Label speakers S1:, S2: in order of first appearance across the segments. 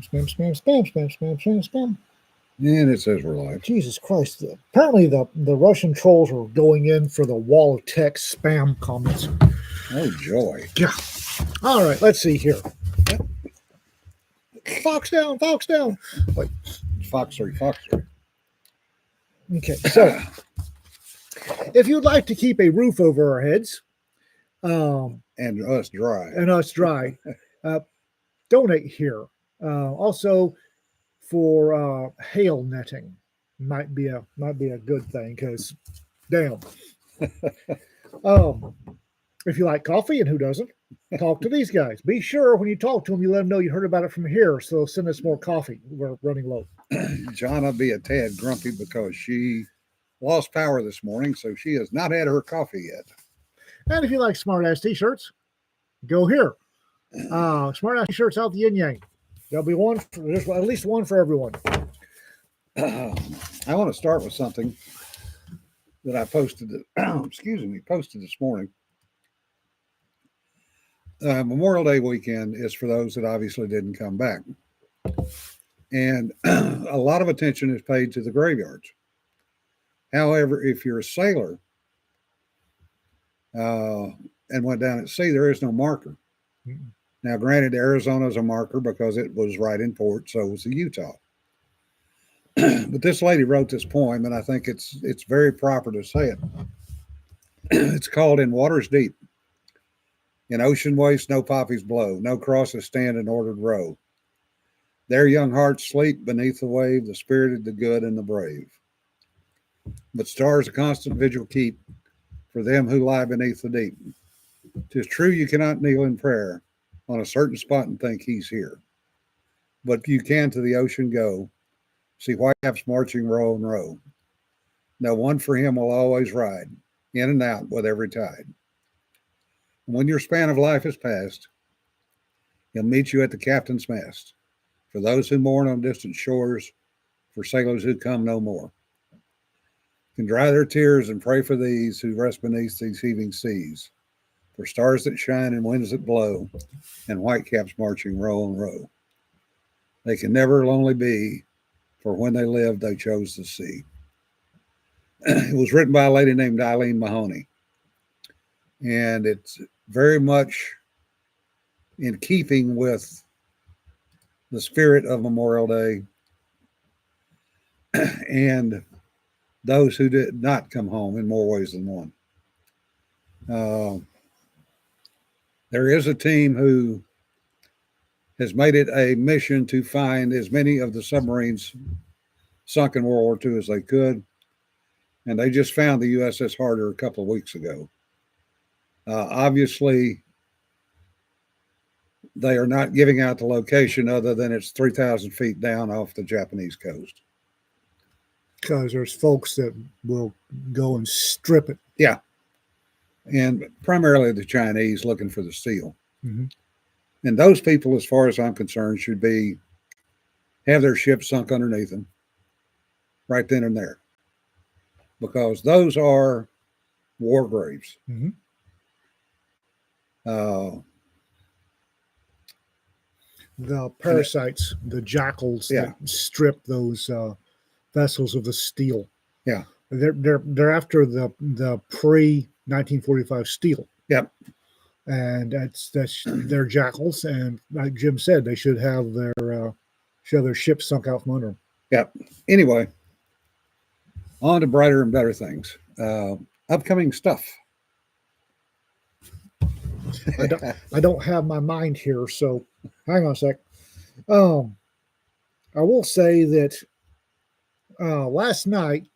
S1: Spam, spam, spam, spam, spam, spam, spam.
S2: And it says we're live.
S1: Jesus Christ. Apparently the Russian trolls are going in for the wall of text spam comments.
S2: Oh, joy.
S1: Yeah. All right, let's see here. Fox down, Fox down.
S2: Wait, Foxery, Foxery.
S1: Okay, so if you'd like to keep a roof over our heads
S2: And us dry.
S1: and us dry, donate here. Also, for hail netting might be a good thing because, damn. If you like coffee, and who doesn't, talk to these guys. Be sure when you talk to them, you let them know you heard about it from here. So send us more coffee. We're running low.
S2: John will be a tad grumpy because she lost power this morning, so she has not had her coffee yet.
S1: And if you like smart ass t-shirts, go here. Smart ass t-shirts out the yin yang. There'll be one. There's at least one for everyone.
S2: I want to start with something that I posted. Posted this morning. Memorial Day weekend is for those that obviously didn't come back, and a lot of attention is paid to the graveyards. However, if you're a sailor and went down at sea, there is no marker.
S1: Mm-mm.
S2: Now, granted, Arizona is a marker because it was right in port, so was the Utah. But this lady wrote this poem, and I think it's very proper to say it. It's called "In Waters Deep." In ocean waste, no poppies blow, no crosses stand in ordered row. There young hearts sleep beneath the wave, the spirited, the good, and the brave. But stars a constant vigil keep for them who lie beneath the deep. 'Tis true you cannot kneel in prayer on a certain spot and think he's here. But you can to the ocean go, see whitecaps marching row and row. No one for him will always ride, in and out with every tide. And when your span of life is past, he'll meet you at the captain's mast. For those who mourn on distant shores, for sailors who come no more, can dry their tears and pray for these who rest beneath these heaving seas, for stars that shine and winds that blow, and whitecaps marching row on row. They can never lonely be, for when they lived, they chose the sea. It was written by a lady named Eileen Mahoney, and it's very much in keeping with the spirit of Memorial Day and those who did not come home in more ways than one. There is a team who has made it a mission to find as many of the submarines sunk in World War II as they could, and they just found the USS Harder a couple of weeks ago. Obviously, they are not giving out the location other than it's 3,000 feet down off the Japanese coast.
S1: Because there's folks that will go and strip it.
S2: Yeah. And primarily the Chinese looking for the steel.
S1: Mm-hmm.
S2: And those people, as far as I'm concerned, should have their ships sunk underneath them right then and there. Because those are war graves.
S1: Mm-hmm. The parasites, the jackals that strip those vessels of the steel.
S2: Yeah,
S1: they're after the pre 1945 steel.
S2: Yep.
S1: And that's they're jackals, and like Jim said, they should have their ships sunk out from under them.
S2: Yep. Anyway, on to brighter and better things. Upcoming stuff.
S1: I don't have my mind here, so hang on a sec. I will say that last night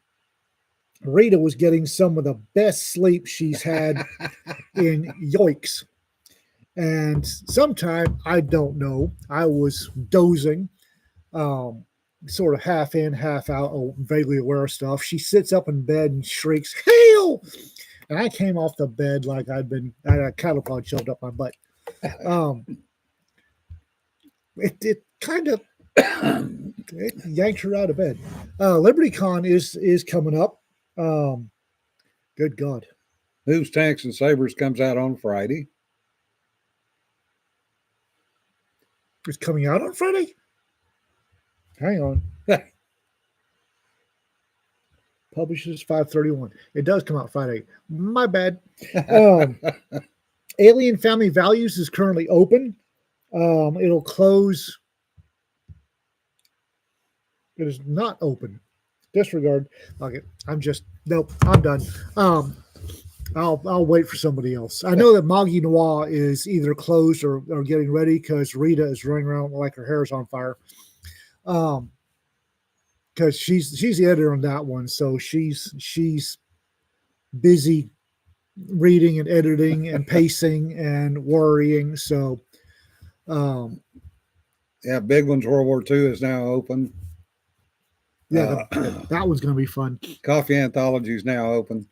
S1: Rita was getting some of the best sleep she's had in yoiks. And sometime, I don't know, I was dozing, sort of half in, half out, vaguely aware of stuff. She sits up in bed and shrieks, "Hail!" And I came off the bed like I had a cattle prod shoved up my butt. It kind of it yanked her out of bed. LibertyCon is coming up. Good God.
S2: Hooves, Tanks, and Sabres comes out on Friday.
S1: It's coming out on Friday? Hang on. Publishes 5/31. It does come out Friday. My bad. Alien Family Values is currently open. It'll close. It is not open. Disregard. Okay, nope. I'm done. I'll wait for somebody else. I know that Maggie Noir is either closed or getting ready because Rita is running around like her hair is on fire. Because she's the editor on that one, so she's busy reading and editing and pacing and worrying. So,
S2: yeah, Big Ones World War II is now open.
S1: Yeah, that one's going to be fun.
S2: Coffee Anthology is now open.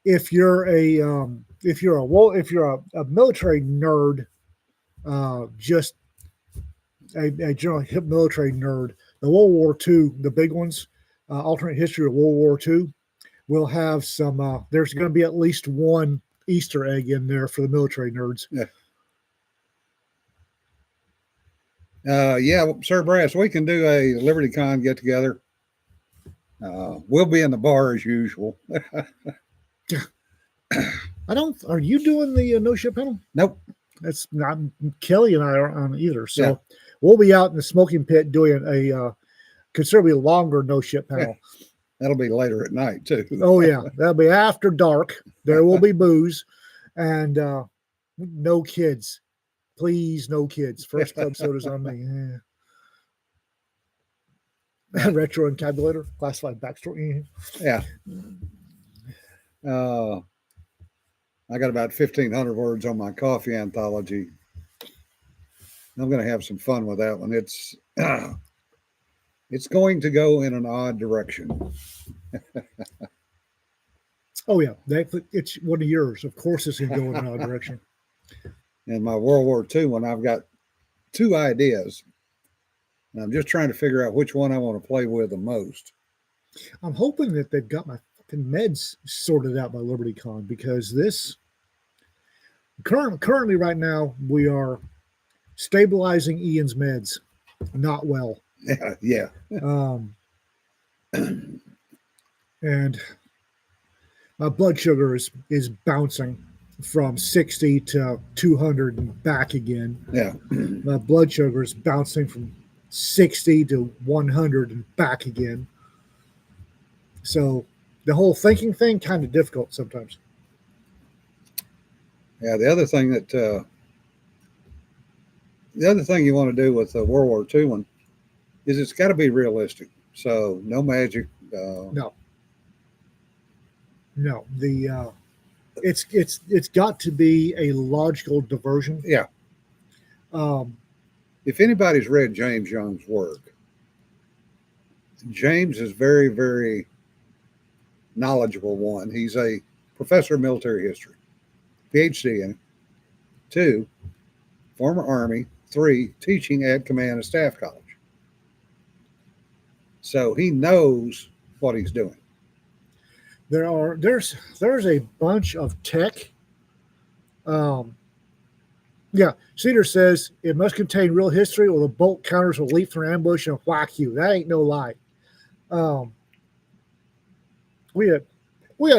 S1: If you're a military nerd, just a general hip military nerd, the World War II, the big ones, alternate history of World War II, will have some. There's going to be at least one Easter egg in there for the military nerds.
S2: Yeah, Sir Brass, we can do a Liberty Con get together. We'll be in the bar as usual.
S1: Are you doing the no ship panel?
S2: Nope.
S1: That's not Kelly and I are on either. So we'll be out in the smoking pit doing a considerably longer no ship panel.
S2: That'll be later at night too.
S1: Oh yeah, that'll be after dark. There will be booze, and no kids. Please, no kids. First club sodas on me. Retro and tabulator, classified backstory.
S2: Yeah. I got about 1,500 words on my coffee anthology. I'm going to have some fun with that one. It's going to go in an odd direction.
S1: Oh yeah, it's one of yours. Of course, it's going to go in an odd direction.
S2: And my World War II one, I've got 2 ideas. And I'm just trying to figure out which one I want to play with the most.
S1: I'm hoping that they've got my fucking meds sorted out by LibertyCon, because this currently right now we are stabilizing Ian's meds not well.
S2: Yeah.
S1: And my blood sugar is bouncing from 60 to 200 and back again.
S2: Yeah.
S1: My blood sugar is bouncing from 60 to 100 and back again. So the whole thinking thing kind of difficult sometimes.
S2: Yeah, the other thing you want to do with the World War II one is it's got to be realistic. So no magic.
S1: No. It's got to be a logical diversion.
S2: Yeah. If anybody's read James Young's work, James is very, very knowledgeable. One, he's a professor of military history, PhD in it. 2, former Army. 3, teaching at Command and Staff College. So he knows what he's doing.
S1: There's a bunch of tech. Cedar says it must contain real history, or the bolt counters will leap through ambush and whack you. That ain't no lie. We had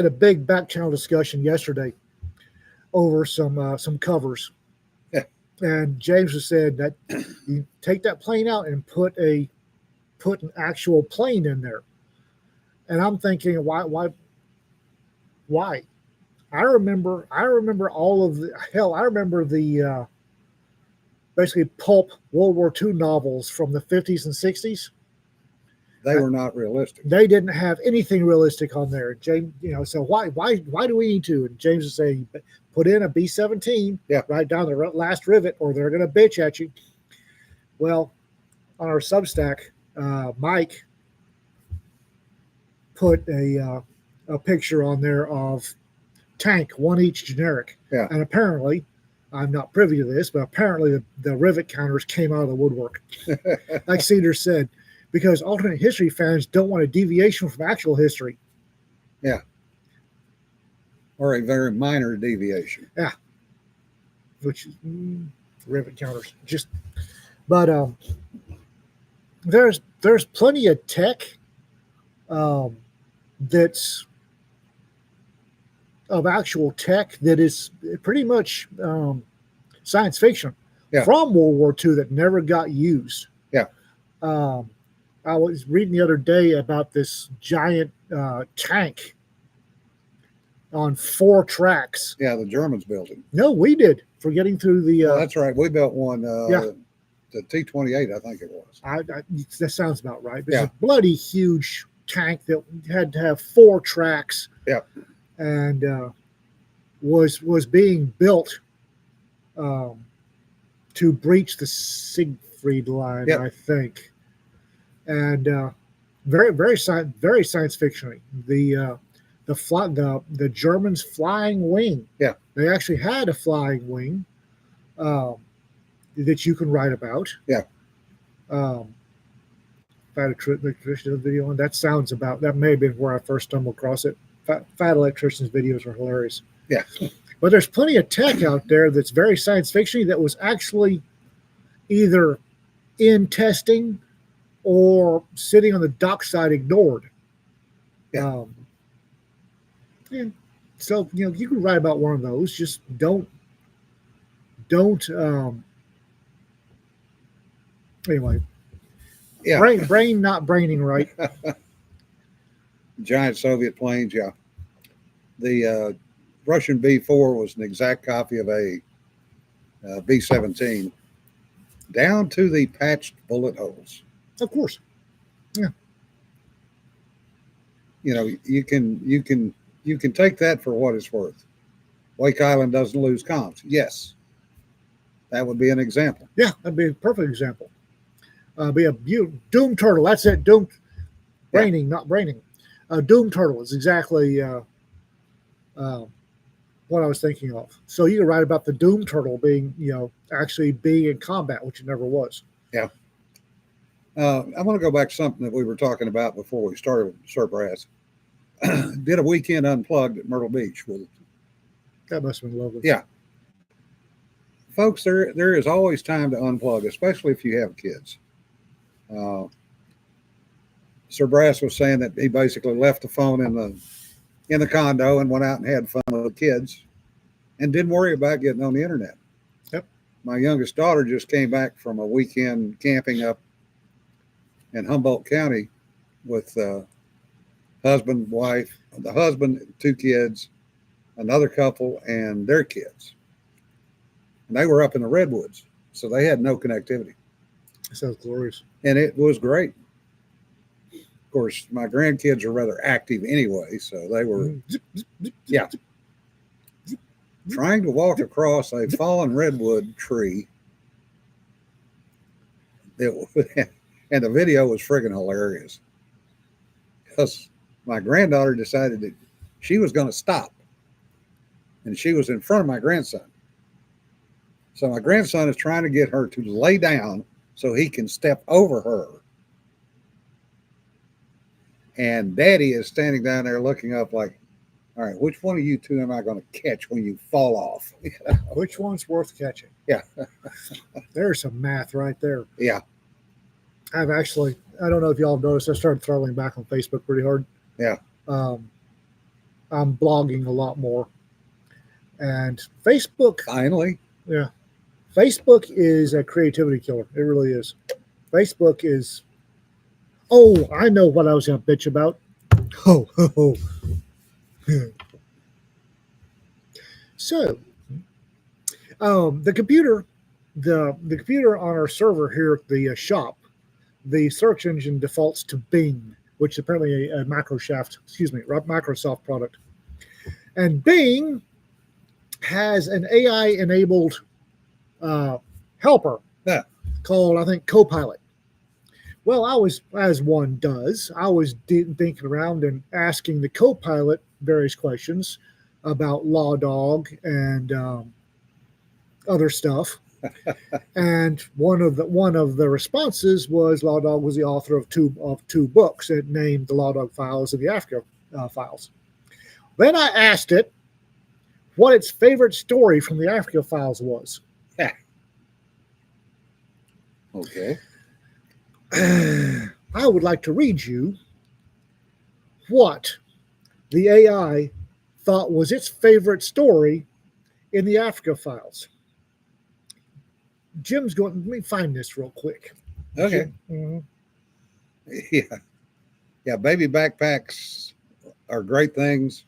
S1: a big back channel discussion yesterday over some covers.
S2: Yeah.
S1: And James has said that you take that plane out and put an actual plane in there. And I'm thinking, why? I remember all of the hell. I remember the basically pulp World War II novels from the 50s and 60s.
S2: They were not realistic.
S1: They didn't have anything realistic on there. James, so why do we need to? And James is saying, put in a B-17, right down the last rivet, or they're going to bitch at you. Well, on our Substack, Mike put a picture on there of tank, one each generic.
S2: Yeah.
S1: And apparently, I'm not privy to this, but apparently the rivet counters came out of the woodwork. Like Cedar said, because alternate history fans don't want a deviation from actual history.
S2: Yeah. Or a very minor deviation.
S1: Yeah. Which rivet counters. But there's plenty of tech um, that's of actual tech that is pretty much science fiction
S2: Yeah.
S1: from World War II that never got used.
S2: Yeah.
S1: Um, I was reading the other day about this giant tank on 4 tracks.
S2: Yeah, the Germans built it.
S1: No, we did for getting through the.
S2: Oh, that's right. We built one.
S1: Yeah.
S2: The T-28, I think it was.
S1: That sounds about right. It's
S2: Yeah.
S1: a bloody huge tank that had to have 4 tracks.
S2: Yeah.
S1: And was being built to breach the Siegfried line,
S2: Yep.
S1: I think. And very science fiction. The Germans' flying wing.
S2: Yeah.
S1: They actually had a flying wing that you can write about.
S2: Yeah.
S1: Fat Electrician's video on that sounds about that may have been where I first stumbled across it. Fat Electrician's videos are hilarious.
S2: Yeah.
S1: But there's plenty of tech out there that's very science fiction that was actually either in testing or sitting on the dockside ignored.
S2: Yeah.
S1: And so you can write about one of those. Just don't anyway.
S2: Yeah.
S1: Brain not braining right.
S2: Giant Soviet planes, yeah. The Russian B-4 was an exact copy of a B-17, down to the patched bullet holes.
S1: Of course. Yeah.
S2: You know, you can take that for what it's worth. Wake Island doesn't lose comms. Yes. That would be an example.
S1: Yeah, that'd be a perfect example. Be a Doom Turtle. That's it. Doom braining, not braining. Doom Turtle is exactly what I was thinking of. So you can write about the Doom Turtle being, actually being in combat, which it never was.
S2: Yeah. I want to go back to something that we were talking about before we started with Sir Brass. Did a weekend unplugged at Myrtle Beach.
S1: That must have been lovely.
S2: Yeah. Folks, there is always time to unplug, especially if you have kids. Sir Brass was saying that he basically left the phone in the condo and went out and had fun with the kids and didn't worry about getting on the internet.
S1: Yep.
S2: My youngest daughter just came back from a weekend camping up in Humboldt County with husband, wife, the husband, 2 kids, another couple, and their kids. And they were up in the redwoods, so they had no connectivity.
S1: That sounds glorious.
S2: And it was great. Of course, my grandkids are rather active anyway, so they were, yeah, trying to walk across a fallen redwood tree. And the video was friggin' hilarious because my granddaughter decided that she was going to stop, and she was in front of my grandson. So my grandson is trying to get her to lay down so he can step over her. And Daddy is standing down there looking up like, all right, which one of you 2 am I going to catch when you fall off?
S1: Which one's worth catching?
S2: Yeah.
S1: There's some math right there.
S2: Yeah.
S1: I don't know if y'all have noticed, I started throttling back on Facebook pretty hard.
S2: Yeah.
S1: I'm blogging a lot more. And Facebook.
S2: Finally.
S1: Yeah. Facebook is a creativity killer. It really is. Facebook is. Oh, I know what I was going to bitch about. Oh. So, the computer on our server here at the shop, the search engine defaults to Bing, which is apparently a Microsoft product. And Bing has an AI-enabled helper called, I think, Copilot. Well, I was, as one does, I was thinking around and asking the Copilot various questions about Law Dog and other stuff. And one of the responses was Law Dog was the author of two books that named the Law Dog Files and the Africa Files. Then I asked it what its favorite story from the Africa Files was.
S2: Okay.
S1: I would like to read you what the AI thought was its favorite story in the Africa Files. Jim's going, let me find this real quick.
S2: Okay.
S1: Jim,
S2: Yeah. Yeah. Baby backpacks are great things.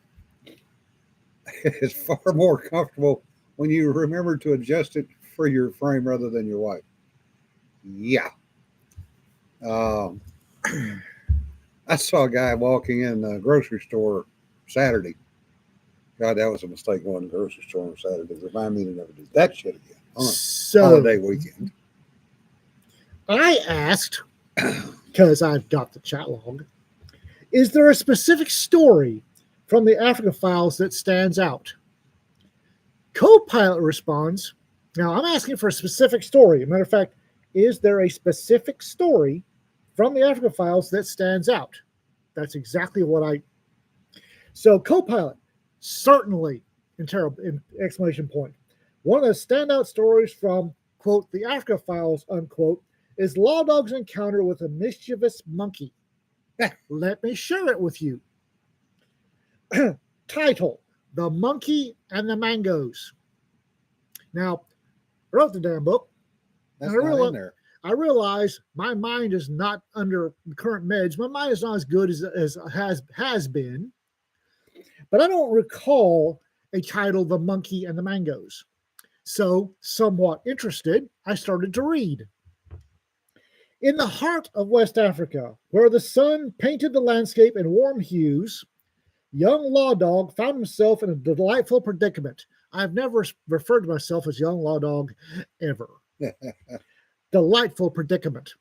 S2: It's far more comfortable when you remember to adjust it for your frame rather than your wife. Yeah. Um, I saw a guy walking in a grocery store Saturday. God, that was a mistake going to the grocery store on Saturday. Remind me to never do that shit again on a
S1: So
S2: holiday weekend.
S1: I asked, because I've got the chat log, is there a specific story from the Africa Files that stands out? Copilot responds, now I'm asking for a specific story. As a matter of fact, is there a specific story from the Africa Files that stands out? That's exactly what I. So Copilot, certainly, in exclamation point. One of the standout stories from, quote, the Africa Files, unquote, is Law Dog's encounter with a mischievous monkey. Let me share it with you. Title, The Monkey and the Mangoes. Now, I wrote the damn book.
S2: That's
S1: And
S2: not in there.
S1: I realize my mind is not under current meds. My mind is not as good as has been. But I don't recall a title, The Monkey and the Mangoes. So, somewhat interested, I started to read. In the heart of West Africa, where the sun painted the landscape in warm hues, young Law Dog found himself in a delightful predicament. I've never referred to myself as young Law Dog ever. Delightful predicament.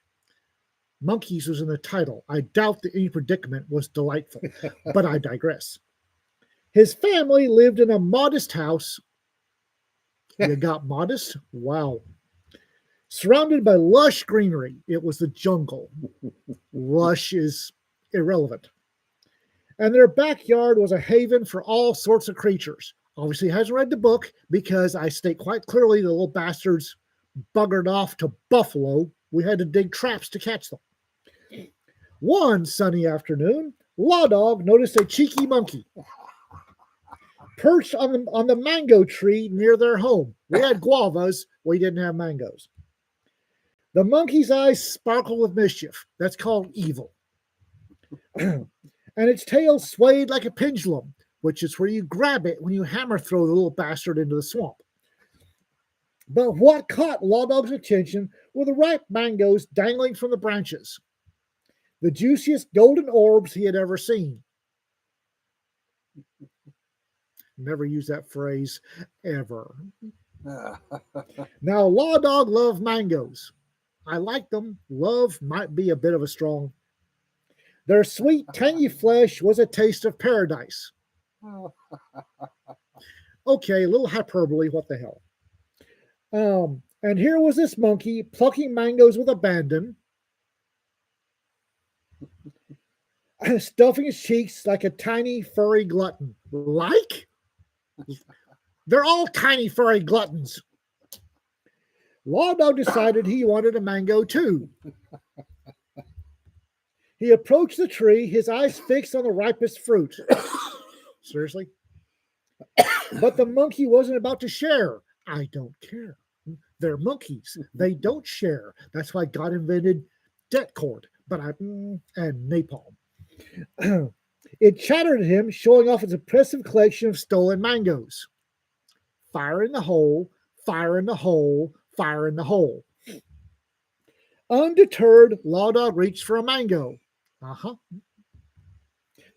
S1: Monkeys was in the title. I doubt that any predicament was delightful, but I digress. His family lived in a modest house. You got modest? Wow. Surrounded by lush greenery. It was the jungle. Lush is irrelevant. And their backyard was a haven for all sorts of creatures. Obviously, hasn't read the book because I state quite clearly the little bastards buggered off to Buffalo. We had to dig traps to catch them. One sunny afternoon, Law Dog noticed a cheeky monkey perched on the mango tree near their home. We had guavas, we didn't have mangoes. The monkey's eyes sparkled with mischief. That's called evil. And its tail swayed like a pendulum, which is where you grab it when you hammer throw the little bastard into the swamp. But what caught Law Dog's attention were the ripe mangoes dangling from the branches, the juiciest golden orbs he had ever seen. Never use that phrase ever. Now, Law Dog loved mangoes. I like them. Love might be a bit of a strong. Their sweet, tangy flesh was a taste of paradise. Okay, a little hyperbole. What the hell? And here was this monkey plucking mangoes with abandon, stuffing his cheeks like a tiny, furry glutton. Like? They're all tiny, furry gluttons. Law Dog decided he wanted a mango too. He approached the tree, his eyes fixed on the ripest fruit. Seriously? But the monkey wasn't about to share. I don't care. They're monkeys. They don't share. That's why God invented det cord, and napalm. It chattered at him, showing off its impressive collection of stolen mangoes. Fire in the hole, fire in the hole, fire in the hole. Undeterred, Law Dog reached for a mango.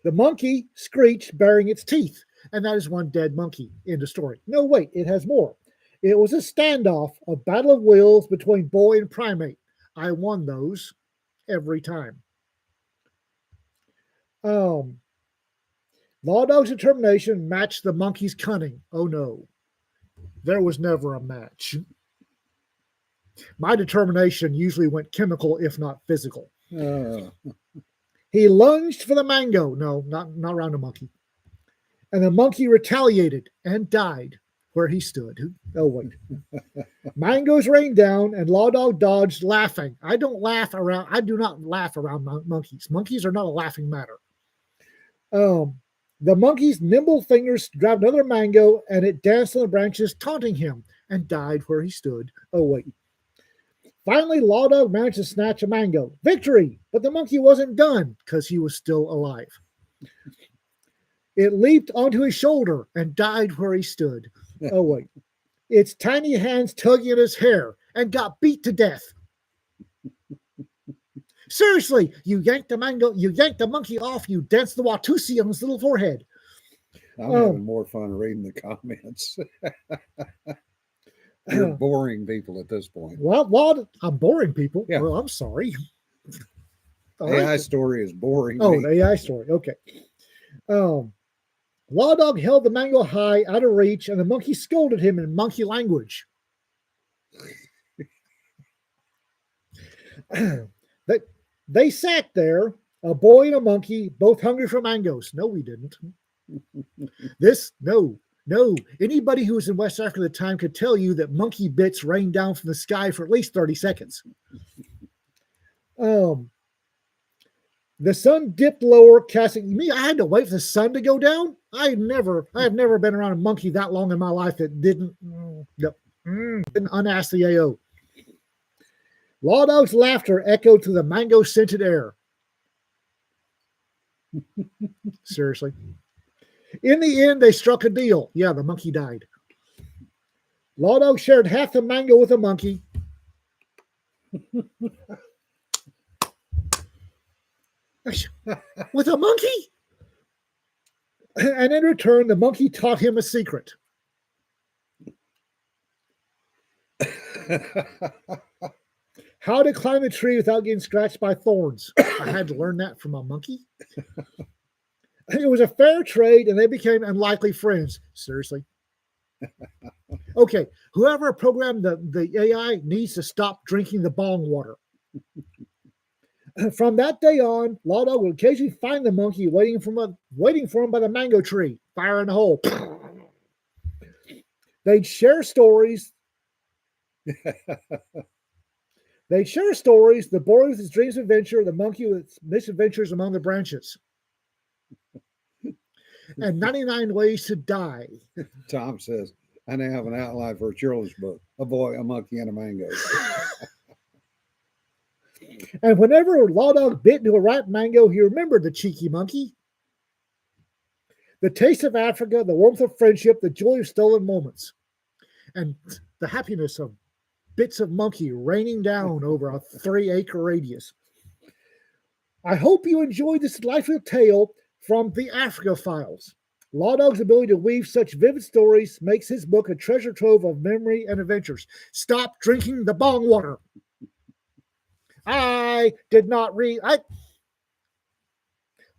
S1: The monkey screeched, baring its teeth, and that is one dead monkey. End of story. No, wait, it has more. It was a standoff, a battle of wills between boy and primate. I won those every time. Law Dog's determination matched the monkey's cunning. Oh no, there was never a match. My determination usually went chemical, if not physical. He lunged for the mango. No, not around a monkey. And the monkey retaliated and died. where he stood. Oh, wait. Mangoes rained down, and Law Dog dodged, laughing. I do not laugh around monkeys. Monkeys are not a laughing matter. The monkey's nimble fingers grabbed another mango, and it danced on the branches, taunting him, and died where he stood. Oh, wait. Finally, Law Dog managed to snatch a mango. Victory! But the monkey wasn't done, because he was still alive. It leaped onto his shoulder and died where he stood. Oh, wait. Its tiny hands tugging at his hair and got beat to death. Seriously, you yanked the monkey off, you danced the Watusi on his little forehead.
S2: I'm having more fun reading the comments. You're boring people at this point.
S1: Well, I'm boring people.
S2: Yeah.
S1: Well, I'm sorry.
S2: AI story is boring.
S1: Oh, the AI story. Okay. Law Dog held the mango high out of reach, and the monkey scolded him in monkey language. They sat there, a boy and a monkey, both hungry for mangoes. No, we didn't. No. Anybody who was in West Africa at the time could tell you that monkey bits rained down from the sky for at least 30 seconds. The sun dipped lower, casting. You mean I had to wait for the sun to go down? I have never been around a monkey that long in my life that didn't unask the AO. Law Dog's laughter echoed through the mango-scented air. Seriously. In the end, they struck a deal. Yeah, the monkey died. Law Dog shared half the mango with a monkey. With a monkey? And in return, the monkey taught him a secret. How to climb a tree without getting scratched by thorns. I had to learn that from a monkey. It was a fair trade, and they became unlikely friends. Seriously. Okay, whoever programmed the AI needs to stop drinking the bong water. From that day on, Law Dog would occasionally find the monkey waiting for him by the mango tree, fire in the hole. They'd share stories. The boy with his dreams of adventure, the monkey with his misadventures among the branches. And 99 Ways to Die.
S2: Tom says, I now have an outline for a children's book. A boy, a monkey, and a mango.
S1: And whenever Law Dog bit into a ripe mango, he remembered the cheeky monkey. The taste of Africa, the warmth of friendship, the joy of stolen moments, and the happiness of bits of monkey raining down over a 3-acre radius. I hope you enjoyed this delightful tale from the Africa Files. Law Dog's ability to weave such vivid stories makes his book a treasure trove of memory and adventures. Stop drinking the bong water. I did not read.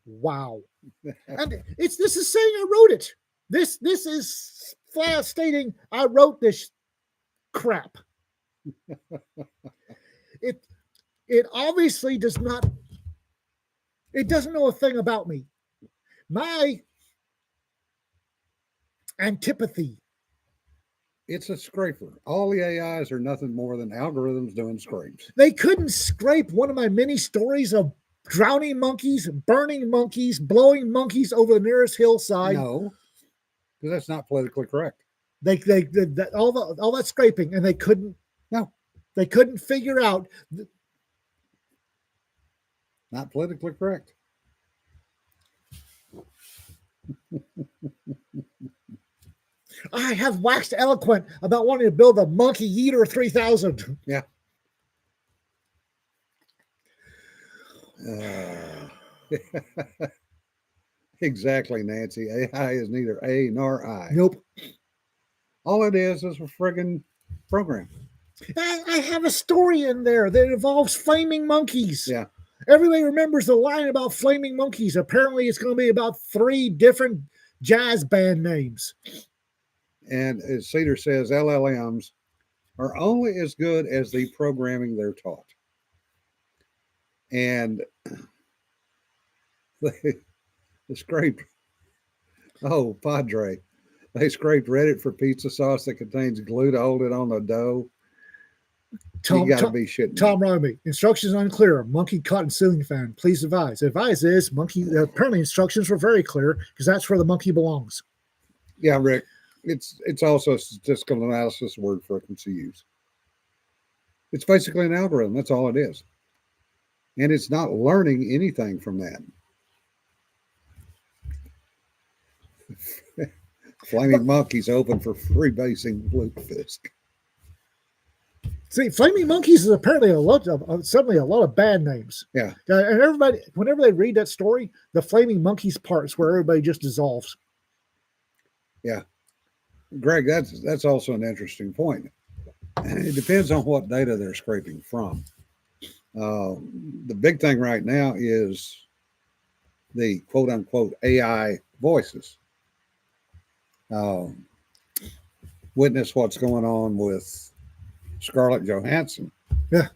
S1: Wow. And this is saying I wrote it. This is flat stating I wrote this crap. It obviously does not. It doesn't know a thing about me. My antipathy.
S2: It's a scraper. All the AIs are nothing more than algorithms doing scrapes.
S1: They couldn't scrape one of my many stories of drowning monkeys, burning monkeys, blowing monkeys over the nearest hillside.
S2: No, because that's not politically correct.
S1: They all that scraping, and they couldn't.
S2: No,
S1: they couldn't figure out.
S2: Not politically correct.
S1: I have waxed eloquent about wanting to build a Monkey Eater 3000.
S2: Yeah. Exactly, Nancy. AI is neither A nor I.
S1: Nope.
S2: All it is a friggin' program.
S1: I have a story in there that involves flaming monkeys.
S2: Yeah.
S1: Everybody remembers the line about flaming monkeys. Apparently, it's going to be about 3 different jazz band names.
S2: And as Cedar says, LLMs are only as good as the programming they're taught. And the scrape. Oh, Padre. They scraped Reddit for pizza sauce that contains glue to hold it on the dough. You got to be shitting.
S1: Tom Romey, instructions unclear. Monkey caught in ceiling fan. Please advise. Advise is monkey. Apparently, instructions were very clear because that's where the monkey belongs.
S2: Yeah, Rick. It's also a statistical analysis word frequency use. It's basically an algorithm. That's all it is, and it's not learning anything from that. Flaming Monkeys open for freebasing Lutefisk.
S1: See, Flaming Monkeys is apparently suddenly a lot of bad names.
S2: Yeah.
S1: And everybody, whenever they read that story, the Flaming Monkeys part's where everybody just dissolves.
S2: Yeah. Greg, that's also an interesting point. It depends on what data they're scraping from. The big thing right now is the quote unquote AI voices. Witness what's going on with Scarlett Johansson.
S1: Yeah.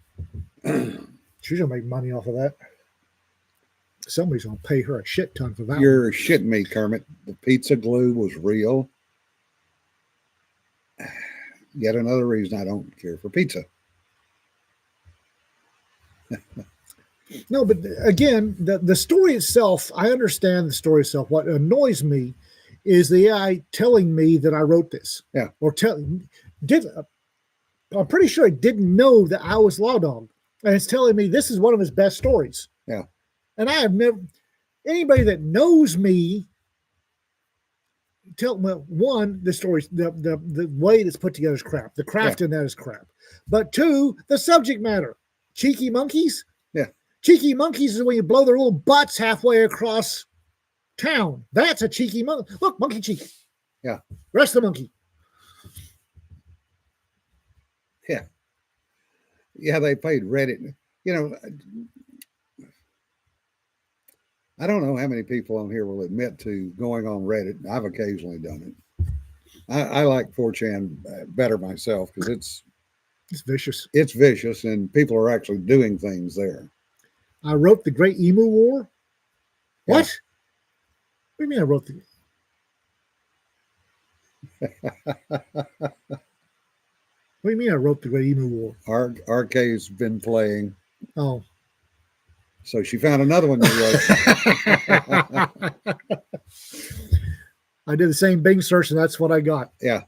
S1: She's going to make money off of that. Somebody's going to pay her a shit ton for that.
S2: You're shitting me, Kermit. The pizza glue was real. Yet another reason I don't care for pizza.
S1: No, but again, the story itself, I understand the story itself. What annoys me is the AI telling me that I wrote this.
S2: Yeah.
S1: Or I'm pretty sure it didn't know that I was Law Dog. And it's telling me this is one of his best stories.
S2: Yeah.
S1: And I have never, anybody that knows me, the story, the way it's put together is crap. The craft in that is crap. But two, the subject matter. Cheeky monkeys?
S2: Yeah.
S1: Cheeky monkeys is when you blow their little butts halfway across town. That's a cheeky monkey. Look, monkey cheek.
S2: Yeah.
S1: Rest the monkey.
S2: Yeah. Yeah, they paid Reddit. You know, I don't know how many people on here will admit to going on Reddit. I've occasionally done it. I like 4chan better myself because it's
S1: vicious.
S2: It's vicious, and people are actually doing things there.
S1: I wrote the Great Emu War.
S2: Yeah.
S1: What? What do you mean I wrote the... What do you mean I wrote the Great Emu War?
S2: RK's been playing.
S1: Oh.
S2: So she found another one you wrote.
S1: I did the same Bing search, and that's what I got.
S2: Yeah.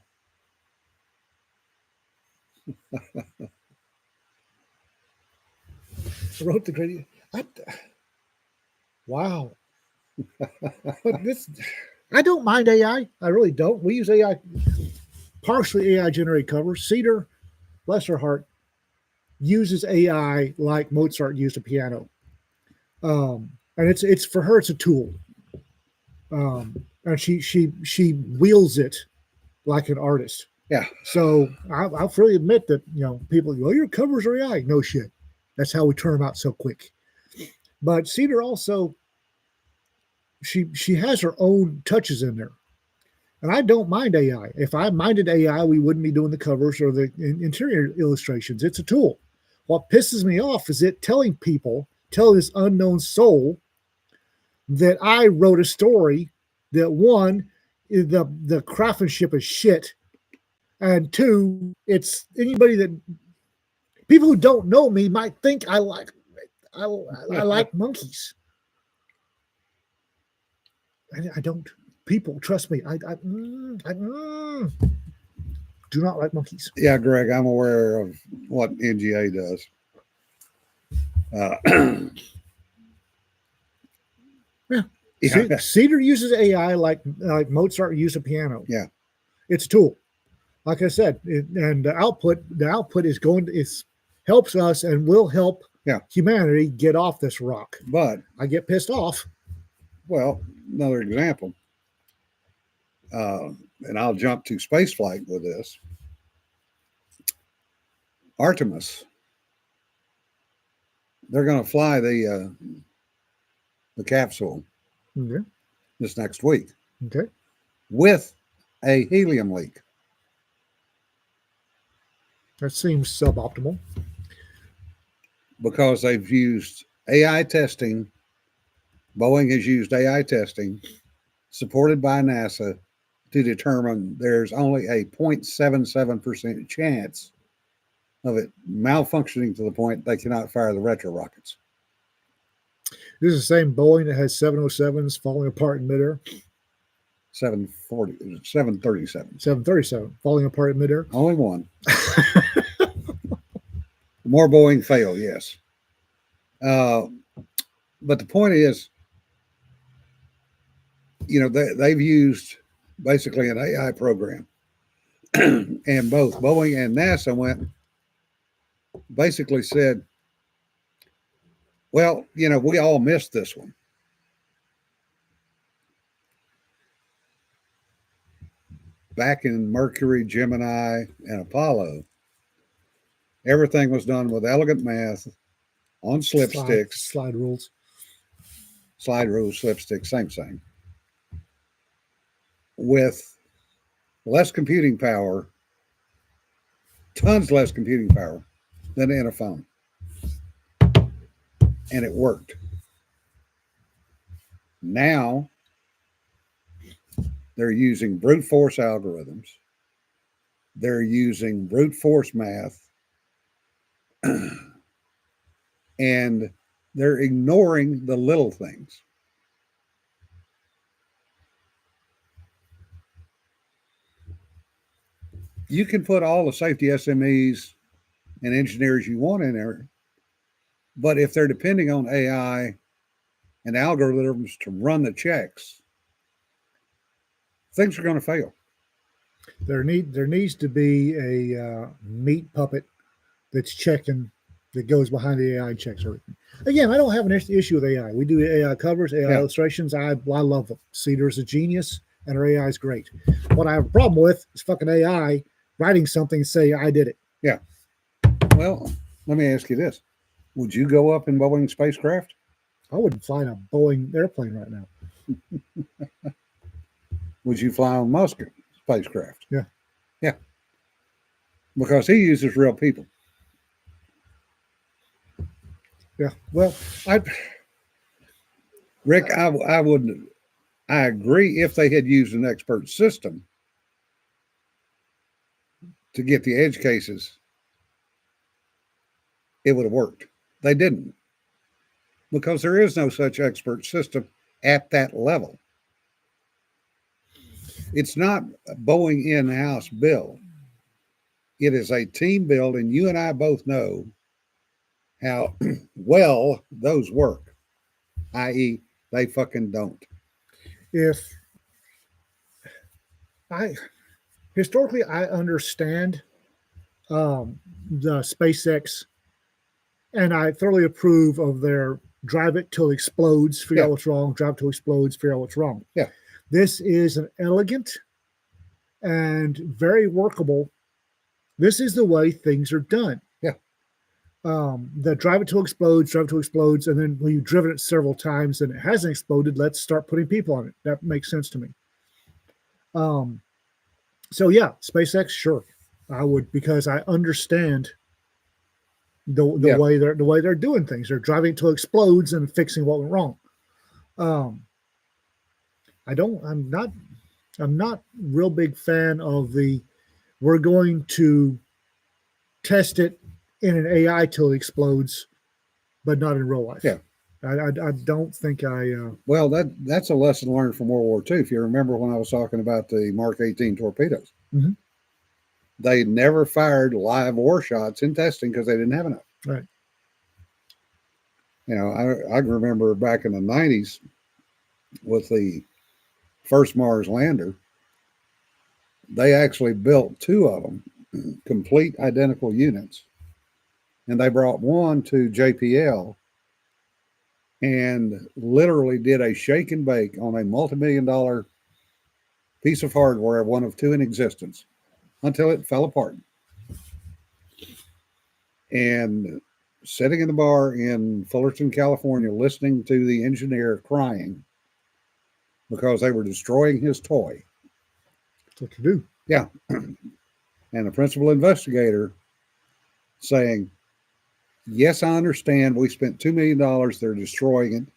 S1: I wrote the Great... Wow. But I don't mind AI. I really don't. We use AI, partially AI generated covers. Cedar, bless her heart, uses AI like Mozart used a piano. And it's for her, it's a tool. And she wields it like an artist.
S2: Yeah.
S1: So I'll freely admit that, people go, your covers are AI. No shit. That's how we turn them out so quick. But Cedar also, she has her own touches in there. And I don't mind AI. If I minded AI, we wouldn't be doing the covers or the interior illustrations. It's a tool. What pisses me off is it telling this unknown soul that I wrote a story that, one, the craftsmanship is shit, and two, it's people who don't know me might think I like monkeys. I don't. People, trust me, I do not like monkeys.
S2: Yeah, Greg, I'm aware of what NGA does.
S1: Yeah. Cedar uses AI like Mozart used a piano.
S2: Yeah.
S1: It's a tool. Like I said, and the output helps us and will help humanity get off this rock.
S2: But
S1: I get pissed off.
S2: Well, another example, and I'll jump to spaceflight with this. Artemis, they're going to fly the capsule this next week.
S1: Okay.
S2: With a helium leak.
S1: That seems suboptimal.
S2: Because they've used AI testing. Boeing has used AI testing supported by NASA to determine there's only a 0.77% chance of it malfunctioning to the point they cannot fire the retro rockets.
S1: This is the same Boeing that has 707s falling apart in midair.
S2: 737.
S1: 737 falling apart in midair.
S2: Only one. More Boeing fail, yes. But the point is, they've used basically an AI program, and both Boeing and NASA basically said, well, we all missed this one. Back in Mercury, Gemini, and Apollo, everything was done with elegant math on slipsticks.
S1: Slide rules,
S2: slipsticks, same thing. With less computing power, tons less computing power than in a phone. And it worked. Now, they're using brute force algorithms. They're using brute force math. And they're ignoring the little things. You can put all the safety SMEs and engineers you want in there, but if they're depending on AI and algorithms to run the checks, things are going to fail.
S1: There needs to be a meat puppet that's checking, that goes behind the AI and checks everything. Again, I don't have an issue with AI. We do AI covers, AI illustrations. I love them. Cedar's a genius, and her AI is great. What I have a problem with is fucking AI writing something and say, I did it.
S2: Yeah. Well, let me ask you this. Would you go up in Boeing spacecraft?
S1: I wouldn't fly in a Boeing airplane right now.
S2: Would you fly on Musk spacecraft?
S1: Yeah.
S2: Yeah. Because he uses real people.
S1: Yeah. Well,
S2: Rick, I agree if they had used an expert system to get the edge cases, it would have worked. They didn't, because there is no such expert system at that level. It's not a Boeing in-house build. It is a team build, and you and I both know how well those work, i.e., they fucking don't.
S1: Historically, I understand the SpaceX, and I thoroughly approve of their drive it till it explodes, figure out what's wrong, drive it till it explodes, figure out what's wrong.
S2: Yeah.
S1: This is an elegant and very workable. This is the way things are done.
S2: Yeah.
S1: The drive it till it explodes, and then when you've driven it several times and it hasn't exploded, let's start putting people on it. That makes sense to me. So yeah, SpaceX, sure, I would, because I understand the way they're doing things. They're driving it till it explodes and fixing what went wrong. I'm not real big fan of we're going to test it in an AI till it explodes, but not in real life.
S2: Yeah.
S1: I don't think
S2: Well, that's a lesson learned from World War II. If you remember when I was talking about the Mark 18 torpedoes, they never fired live war shots in testing because they didn't have enough.
S1: Right.
S2: I remember back in the 90s with the first Mars lander, they actually built two of them, complete identical units, and they brought one to JPL and literally did a shake and bake on a multi-million-dollar piece of hardware, one of two in existence, until it fell apart. And sitting in the bar in Fullerton, California, listening to the engineer crying because they were destroying his toy.
S1: That's what you do.
S2: Yeah. And the principal investigator saying, yes, I understand we spent $2 million, they're destroying it,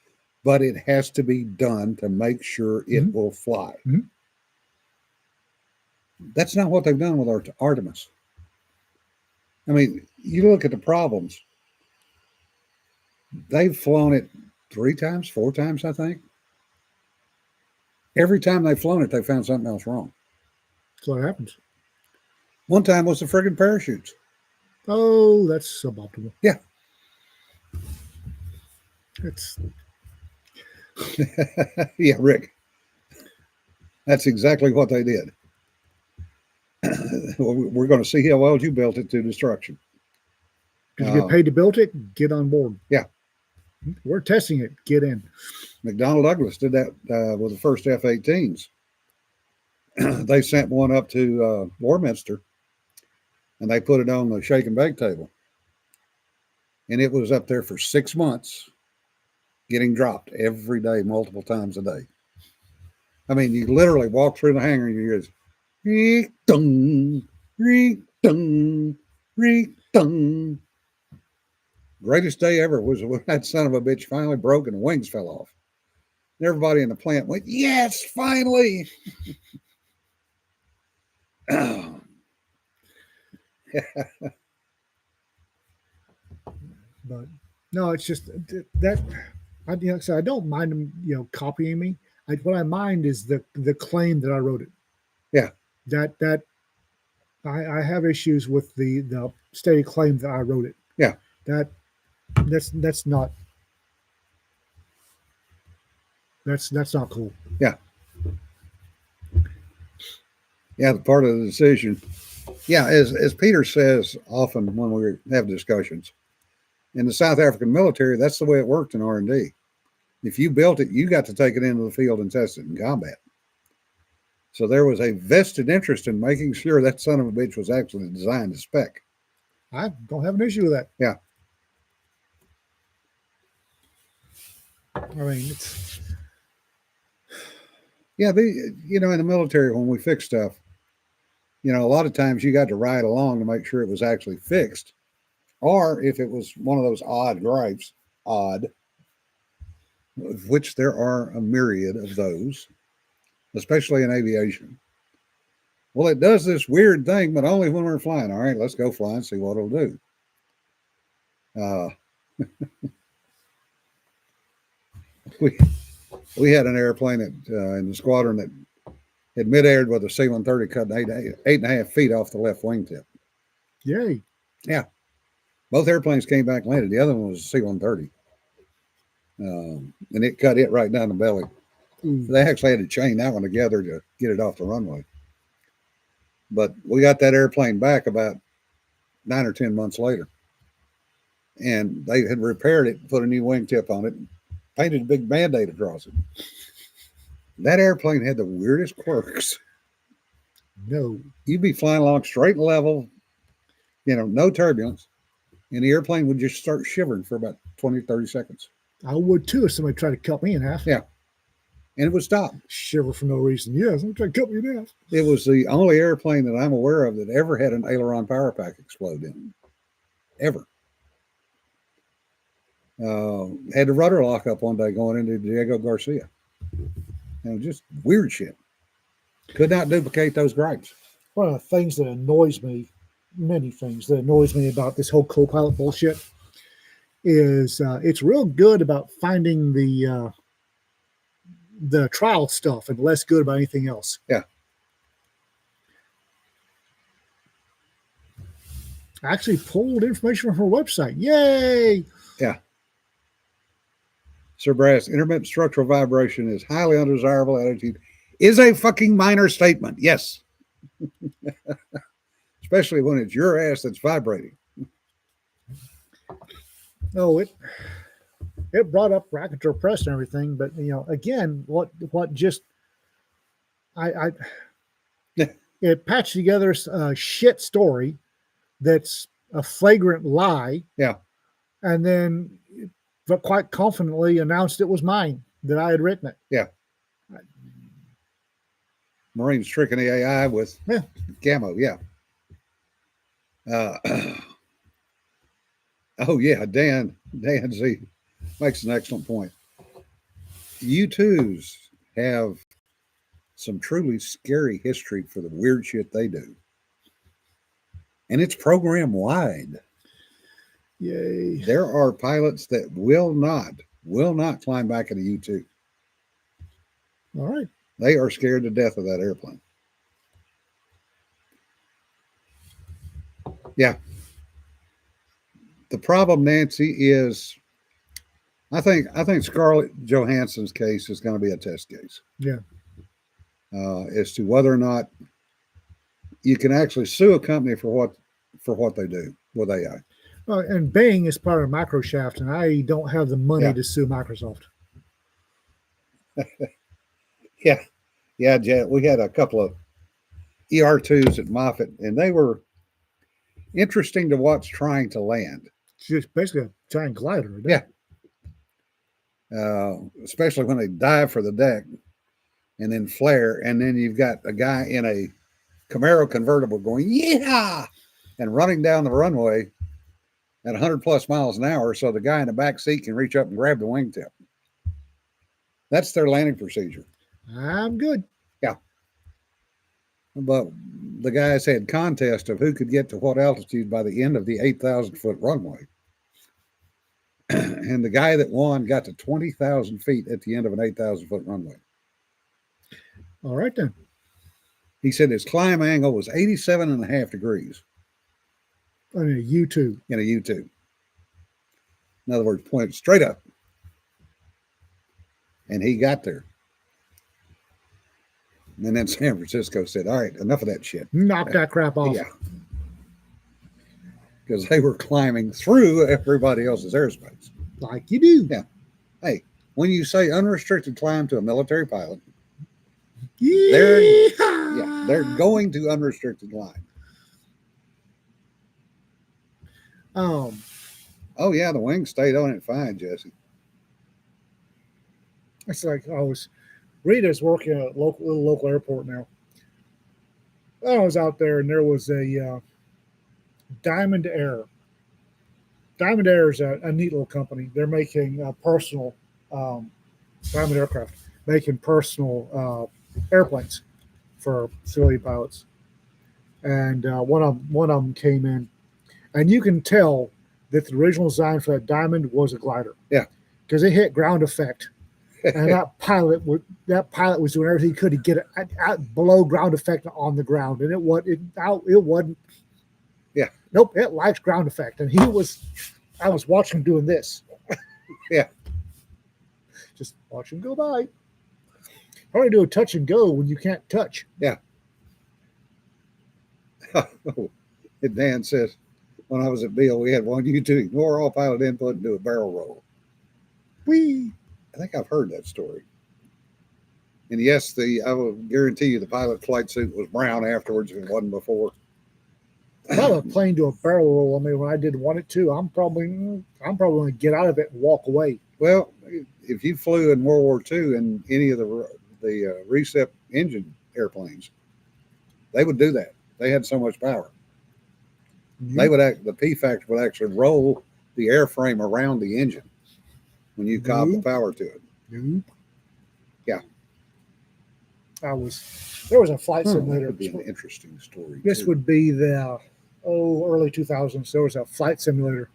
S2: but it has to be done to make sure it will fly. That's not what they've done with Artemis. I mean, you look at the problems. They've flown it 3 times, 4 times, I think. Every time they've flown it, they found something else wrong.
S1: That's what happens.
S2: One time was the friggin' parachutes.
S1: Oh, that's suboptimal.
S2: Yeah.
S1: It's
S2: Yeah, Rick. That's exactly what they did. We're going to see how well you built it to destruction.
S1: Did you get paid to build it? Get on board.
S2: Yeah.
S1: We're testing it. Get in.
S2: McDonnell Douglas did that with the first F-18s. They sent one up to Warminster, and they put it on the shake and bake table. And it was up there for 6 months, getting dropped every day, multiple times a day. I mean, you literally walk through the hangar and you hear this, reek-dung, reek-dung, reek-dung. Greatest day ever was when that son of a bitch finally broke and the wings fell off. And everybody in the plant went, yes, finally.
S1: But no, it's just that I don't mind them, copying me. What I mind is the claim that I wrote it.
S2: Yeah.
S1: That I have issues with the stated claim that I wrote it.
S2: Yeah.
S1: That's not cool.
S2: Yeah. Yeah, the part of the decision. Yeah, as Peter says often when we have discussions, in the South African military, that's the way it worked in R&D. If you built it, you got to take it into the field and test it in combat. So there was a vested interest in making sure that son of a bitch was actually designed to spec.
S1: I don't have an issue with that.
S2: Yeah.
S1: I mean, it's
S2: yeah. In the military, when we fix stuff, a lot of times you got to ride along to make sure it was actually fixed, or if it was one of those odd gripes, of which there are a myriad of those, especially in aviation. Well, it does this weird thing, but only when we're flying. All right, let's go fly and see what it'll do. We had an airplane in the squadron that had mid-aired with a C-130 cutting 8.5 feet off the left wingtip.
S1: Yay.
S2: Yeah. Both airplanes came back and landed. The other one was a C-130. And it cut it right down the belly.
S1: Ooh.
S2: They actually had to chain that one together to get it off the runway. But we got that airplane back about 9 or 10 months later. And they had repaired it, put a new wingtip on it, and painted a big Band-Aid across it. That airplane had the weirdest quirks.
S1: No.
S2: You'd be flying along straight and level, no turbulence, and the airplane would just start shivering for about 20, 30 seconds.
S1: I would too if somebody tried to cut me in half.
S2: Yeah. And it would stop.
S1: Shiver for no reason. Yes, I'm trying to cut me in half.
S2: It was the only airplane that I'm aware of that ever had an aileron power pack explode in it. Ever. Had the rudder lock up one day going into Diego Garcia. Just weird shit. Could not duplicate those gripes.
S1: One of the things that annoys me, many things that annoys me about this whole co-pilot bullshit is it's real good about finding the trial stuff and less good about anything else.
S2: Yeah.
S1: I actually pulled information from her website. Yay!
S2: Yeah. Sir Brass, intermittent structural vibration is highly undesirable attitude. Is a fucking minor statement. Yes. Especially when it's your ass that's vibrating.
S1: Oh, it brought up Racketeer Press and everything, but again, what just it patched together a shit story that's a flagrant lie.
S2: Yeah.
S1: And then quite confidently announced it was mine, that I had written it.
S2: Yeah. Marines tricking the AI with camo. Yeah. Oh yeah, Dan Z makes an excellent point. U2s have some truly scary history for the weird shit they do. And it's program wide.
S1: Yay.
S2: There are pilots that will not climb back in a U-2.
S1: All right.
S2: They are scared to death of that airplane. Yeah. The problem, Nancy, is I think Scarlett Johansson's case is going to be a test case.
S1: Yeah.
S2: As to whether or not you can actually sue a company for what they do with AI.
S1: Well, and Bing is part of Microshaft, and I don't have the money
S2: Yeah.
S1: to sue Microsoft.
S2: Yeah, Jet. We had a couple of ER2s at Moffett, and they were interesting to watch trying to land.
S1: It's just basically a giant glider. isn't
S2: Yeah.
S1: it?
S2: Especially when they dive for the deck and then flare, and then you've got a guy in a Camaro convertible going, yeah, and running down the runway at 100 plus miles an hour so the guy in the back seat can reach up and grab the wingtip. That's their landing procedure.
S1: I'm good.
S2: But the guys had contest of who could get to what altitude by the end of the 8,000 foot runway. And the guy that won got to 20,000 feet at the end of an 8,000 foot runway.
S1: All right, then.
S2: He said his climb angle was 87.5 degrees
S1: I mean, a U2.
S2: in a U2. In other words, pointed straight up. And he got there. And then San Francisco said, all right, enough of that shit.
S1: Knock that crap off.
S2: Yeah. Because they were climbing through everybody else's airspace.
S1: Like you do.
S2: Yeah. Hey, when you say unrestricted climb to a military pilot,
S1: They're
S2: they're going to unrestricted climb. Oh, yeah, the wing stayed on it fine, Jesse.
S1: It's like Rita's working at a local airport now. I was out there and there was a Diamond Air. Diamond Air is a neat little company. They're making personal Diamond Aircraft, making personal airplanes for civilian pilots. And one of them came in, and you can tell that the original design for that Diamond was a glider.
S2: Yeah,
S1: because it hit ground effect. And that pilot was doing everything he could to get it out below ground effect on the ground, and it wasn't.
S2: Yeah.
S1: Nope. It likes ground effect, and I was watching him doing this.
S2: Yeah.
S1: Just watch him go by. How do you do a touch and go when you can't touch?
S2: Yeah. And Dan says, when I was at Beale, we had one you to ignore all pilot input and do a barrel roll.
S1: Whee!
S2: I think I've heard that story. And yes, I will guarantee you the pilot flight suit was brown afterwards if it wasn't before.
S1: If I have a plane do a barrel roll on me when I didn't want it to, I'm probably going to get out of it and walk away.
S2: Well, if you flew in World War II in any of the recip engine airplanes, they would do that. They had so much power. They would the P factor would actually roll the airframe around the engine when you cob the power to it.
S1: Nope.
S2: Yeah.
S1: There was a flight
S2: That
S1: simulator.
S2: would be an interesting story.
S1: This would be the early 2000s. There was a flight simulator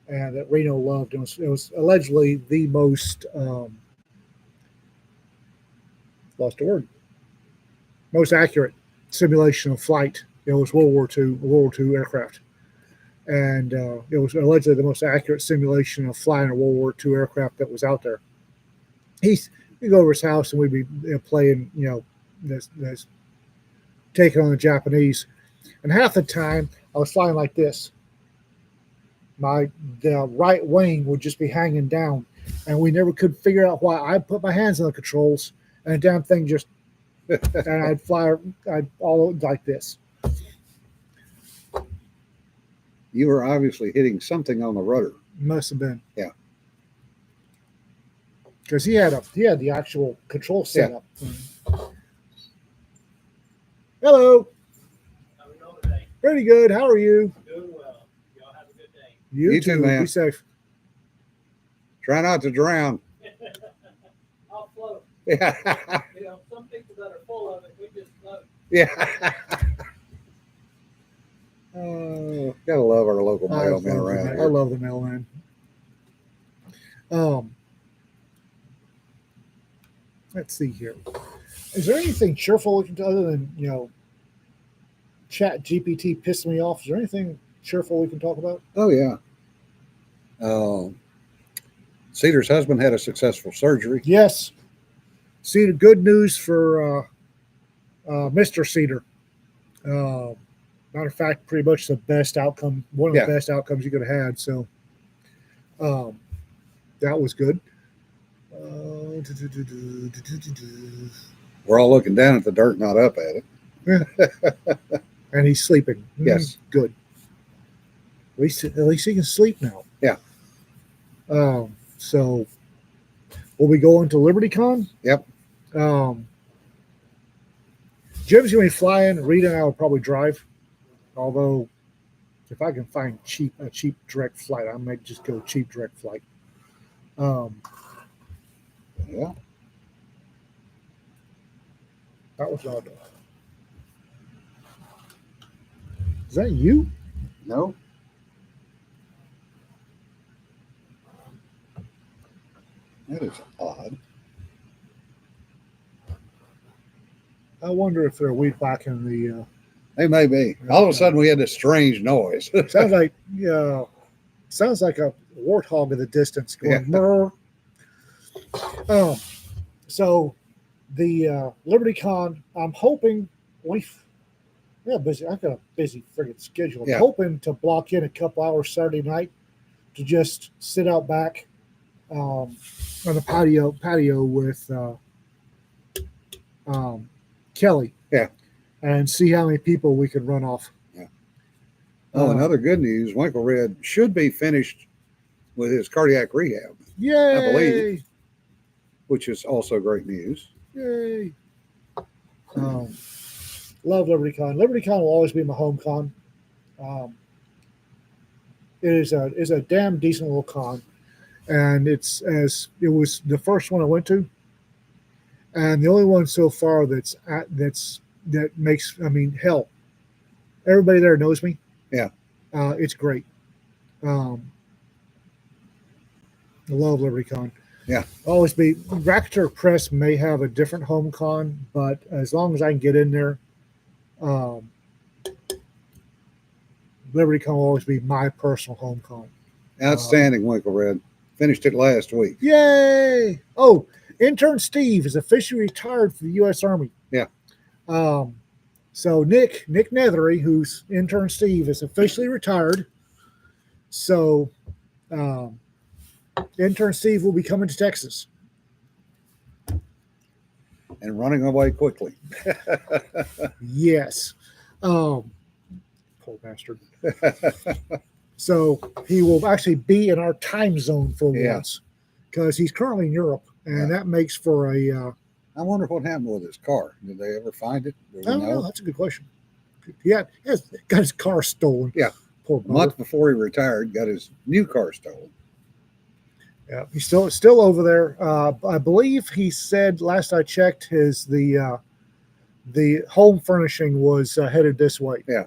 S1: and that Reno loved. It was allegedly the most most accurate simulation of flight. It was World War II aircraft, and it was allegedly the most accurate simulation of flying a World War II aircraft that was out there. We'd go over his house and we'd be playing, this taking on the Japanese, and half the time I was flying like this. The right wing would just be hanging down, and we never could figure out why. I put my hands on the controls, and the damn thing just, and I'd all like this.
S2: You were obviously hitting something on the rudder.
S1: Must have been.
S2: Yeah.
S1: Because he had the actual control setup. Yeah. Hello.
S3: How we doing today?
S1: Pretty good. How are you?
S3: Doing well. Y'all have a good day.
S2: You too, man.
S1: Be safe.
S2: Try not to drown.
S3: I'll float.
S2: Yeah.
S3: Some people that are
S2: Yeah. Gotta love our local
S1: I love,
S2: mailmen
S1: the,
S2: around
S1: ma- I
S2: here.
S1: love the mailman. Let's see here. Is there anything cheerful we can do other than Chat GPT pissed me off? Is there anything cheerful we can talk about?
S2: Oh yeah. Cedar's husband had a successful surgery.
S1: Yes. See the good news for Mr. Cedar. Matter of fact, pretty much the best outcome, one of
S2: Yeah.
S1: the best outcomes you could have had. So that was good.
S2: We're all looking down at the dirt, not up at it.
S1: And he's sleeping.
S2: Yes.
S1: Good. At least he can sleep now.
S2: Yeah.
S1: So we'll be going to LibertyCon.
S2: Yep.
S1: Jim's going to be flying. Rita and I will probably drive. Although, if I can find a cheap direct flight, I might just go cheap direct flight.
S2: Yeah.
S1: That was odd. Is that you?
S2: No. That is odd.
S1: I wonder if they're weed whacking the.
S2: They may be. All of a sudden, we had this strange noise.
S1: Sounds like a warthog in the distance going.
S2: Yeah.
S1: "Mrr." So the LibertyCon, I'm hoping busy. I've got a busy friggin' schedule. I'm
S2: Yeah.
S1: hoping to block in a couple hours Saturday night to just sit out back on the patio with Kelly.
S2: Yeah.
S1: And see how many people we can run off.
S2: Oh,
S1: Uh,
S2: another good news. Winkle Red should be finished with his cardiac rehab,
S1: Yay!
S2: believe. which is also great news.
S1: Yay! Love LibertyCon. LibertyCon will always be my home con. It is a damn decent little con, and it was the first one I went to, and the only one so far that makes. I mean, hell, everybody there knows me.
S2: Yeah.
S1: It's great. I love LibertyCon.
S2: Yeah.
S1: Always be. Racketeer Press may have a different home con, but as long as I can get in there, LibertyCon will always be my personal home con.
S2: Outstanding, Winkle Red. Finished it last week.
S1: Yay! Oh, intern Steve is officially retired from the U.S. Army.
S2: Yeah.
S1: So Nick Nethery, who's intern Steve, is officially retired. So intern Steve will be coming to Texas.
S2: And running away quickly.
S1: Yes. Poor bastard. So he will actually be in our time zone for
S2: Yeah.
S1: once because he's currently in Europe, and that makes for a.
S2: I wonder what happened with his car. Did they ever find it? Do we
S1: I don't know.
S2: know?
S1: That's a good question. Yeah, he got his car stolen.
S2: Yeah.
S1: Poor
S2: A
S1: bugger.
S2: month before he retired, got his new car stolen.
S1: Yeah, he's still over there. I believe he said last I checked, the home furnishing was headed this way.
S2: Yeah.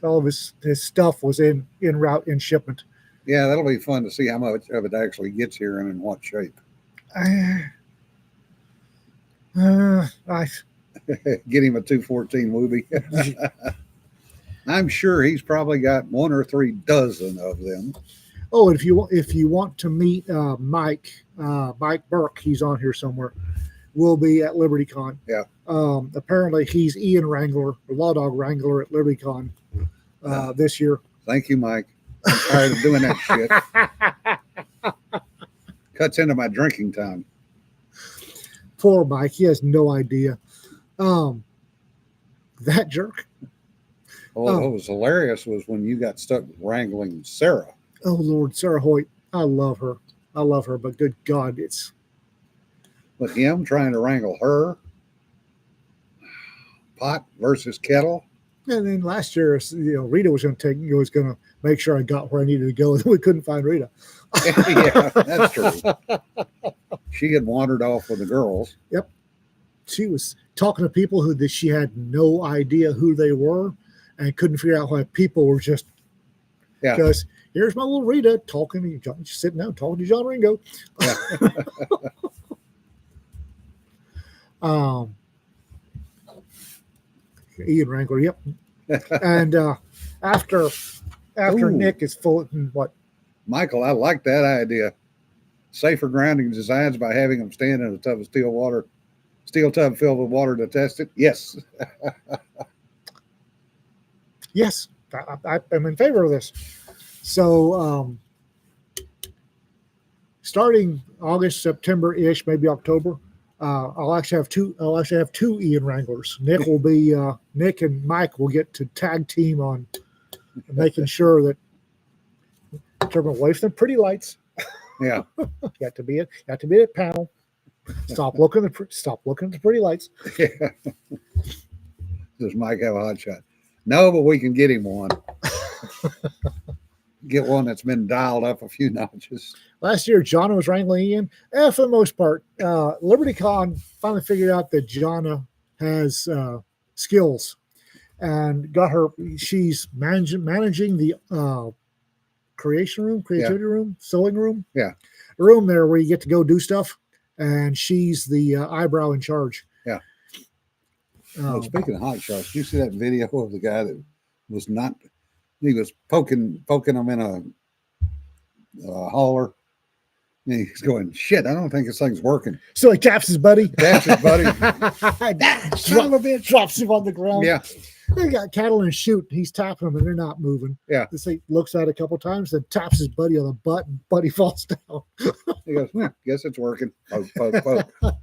S1: All of his stuff was en route in shipment.
S2: Yeah, that'll be fun to see how much of it actually gets here and in what shape. Get him a 214 Wooby. I'm sure he's probably got 1 or 3 dozen of them.
S1: Oh, if you want to meet Mike Burke, he's on here somewhere. We'll be at LibertyCon.
S2: Yeah.
S1: Apparently, he's Ian Wrangler, the Law Dog Wrangler at LibertyCon this year.
S2: Thank you, Mike. I'm tired of doing that shit. Cuts into my drinking time.
S1: Poor Mike, he has no idea. That jerk.
S2: Well, what was hilarious was when you got stuck wrangling Sarah.
S1: Oh Lord, Sarah Hoyt. I love her, but good God, it's
S2: With him trying to wrangle her. Pot versus kettle.
S1: and then last year, Rita was going to make sure I got where I needed to go, and we couldn't find Rita.
S2: Yeah, that's true. She had wandered off with the girls.
S1: she was talking to people that she had no idea who they were, and couldn't figure out why people were just.
S2: Yeah.
S1: Because here's my little Rita talking to John, sitting down talking to John Ringo.
S2: Yeah.
S1: Ian Wrangler, yep. And after
S2: Ooh.
S1: Nick is full, what?
S2: Michael, I like that idea. Safer grounding designs by having them stand in a tub of steel tub filled with water to test it. Yes.
S1: Yes, I'm in favor of this. So, starting August, September ish, maybe October, I'll actually have two Ian Wranglers. Nick will be Nick and Mike will get to tag team on making sure that turn away from the pretty lights.
S2: Yeah.
S1: You have to be at panel. Stop looking at the pretty lights.
S2: Yeah. Does Mike have a hot shot? No, but we can get him one. Get one that's been dialed up a few notches.
S1: Last year, Jonna was wrangling Ian. For the most part, LibertyCon finally figured out that Jonna has skills and got her. She's managing the creativity room, sewing room.
S2: Yeah.
S1: A room there where you get to go do stuff, and she's the eyebrow in charge.
S2: Yeah. Well, speaking of hot shots, did you see that video of the guy that was not? He was poking them in a hauler. And he's going, shit, I don't think this thing's working.
S1: So he taps his buddy.
S2: Taps his buddy.
S1: Son of a bitch, drops him on the ground.
S2: Yeah.
S1: They got cattle in a chute. He's tapping them and they're not moving.
S2: Yeah.
S1: This he looks at it a couple times, then taps his buddy on the butt, and buddy falls down.
S2: He goes, guess it's working. Poke, poke, poke.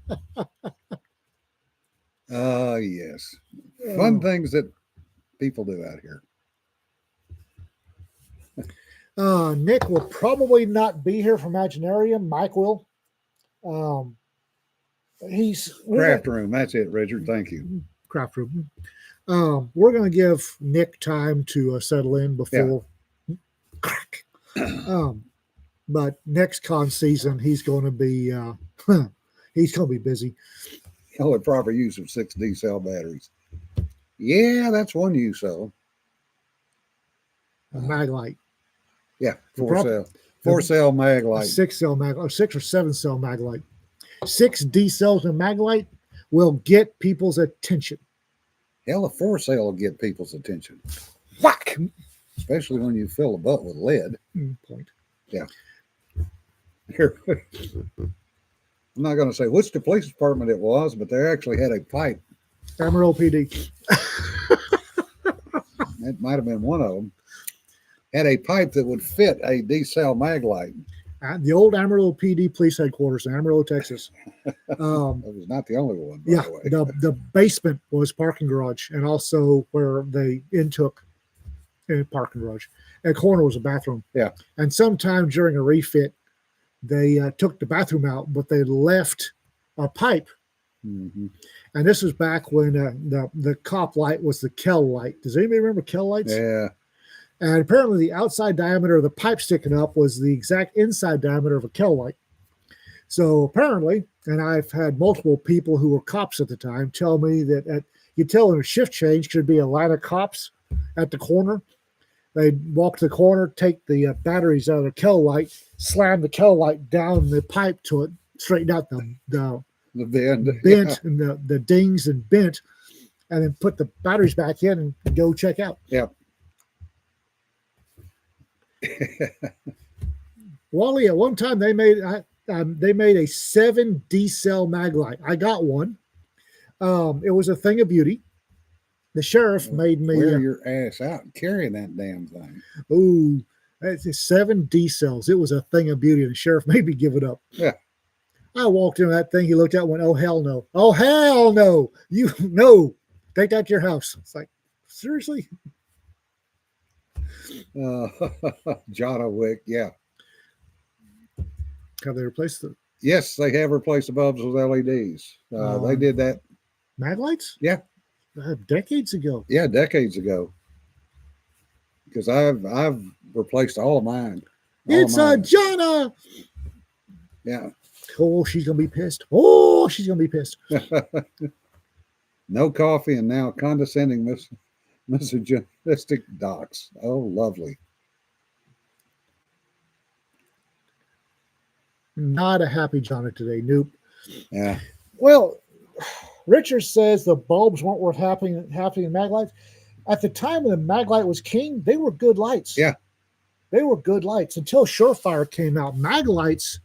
S2: Yes. Fun things that people do out here.
S1: Nick will probably not be here for Imaginarium. Mike will. He's
S2: Craft room. That's it, Richard. Thank you.
S1: Craft room. We're going to give Nick time to settle in before crack. But next con season, he's going to be busy.
S2: Only proper use of 6 D cell batteries. Yeah, that's one use of.
S1: A Maglite.
S2: Yeah,
S1: The
S2: 4 cell mag
S1: A
S2: light.
S1: 6 cell Maglite, 6 or 7 cell Maglite. 6 D cells in Maglite will get people's attention.
S2: Hell, a 4 cell will get people's attention,
S1: Whack!
S2: especially when you fill a butt with lead.
S1: Point.
S2: Here, I'm not going to say which the police department it was, but they actually had a pipe.
S1: Amarillo PD.
S2: It might have been one of them. Had a pipe that would fit a D cell mag light.
S1: The old Amarillo PD police headquarters in Amarillo, Texas.
S2: That was not the only one, by
S1: Yeah,
S2: the way.
S1: the basement was parking garage, and also where they intook a parking garage. And the corner was a bathroom.
S2: Yeah.
S1: And sometime during a refit, they took the bathroom out, but they left a pipe.
S2: Mm-hmm.
S1: And this was back when the cop light was the Kell light. Does anybody remember Kell lights?
S2: Yeah.
S1: And apparently the outside diameter of the pipe sticking up was the exact inside diameter of a Kell light. So apparently, and I've had multiple people who were cops at the time tell me that you tell in a shift change could be a line of cops at the corner. They'd walk to the corner, take the batteries out of the Kell light, slam the Kell light down the pipe to it, straighten out the
S2: bend.
S1: bent and the dings and bent, and then put the batteries back in and go check out.
S2: Yeah.
S1: Wally, at one time they made a 7 D cell Maglite. I got one. It was a thing of beauty. The sheriff made me
S2: Wear your ass out carrying that damn thing.
S1: ooh, it's 7 D cells. It was a thing of beauty, and the sheriff made me give it up.
S2: Yeah.
S1: I walked in that thing. He looked at it and went, "Oh hell no! Oh hell no! You no! Take that to your house." It's like, seriously?
S2: John Wick, yeah.
S1: Have they replaced the
S2: Yes, they have replaced the bulbs with LEDs. They did that,
S1: Maglites?
S2: Yeah.
S1: Decades ago.
S2: yeah, decades ago. Because I've replaced all of mine.
S1: It's a Jonna.
S2: Yeah.
S1: Oh, she's gonna be pissed. Oh, she's gonna be pissed.
S2: No coffee and now condescending misogynistic docs. Oh, lovely.
S1: Not a happy Johnny today. Nope.
S2: Yeah.
S1: Well, Richard says the bulbs weren't worth having in Maglites. At the time when the Maglite was king, they were good lights.
S2: Yeah.
S1: They were good lights until Surefire came out. Maglites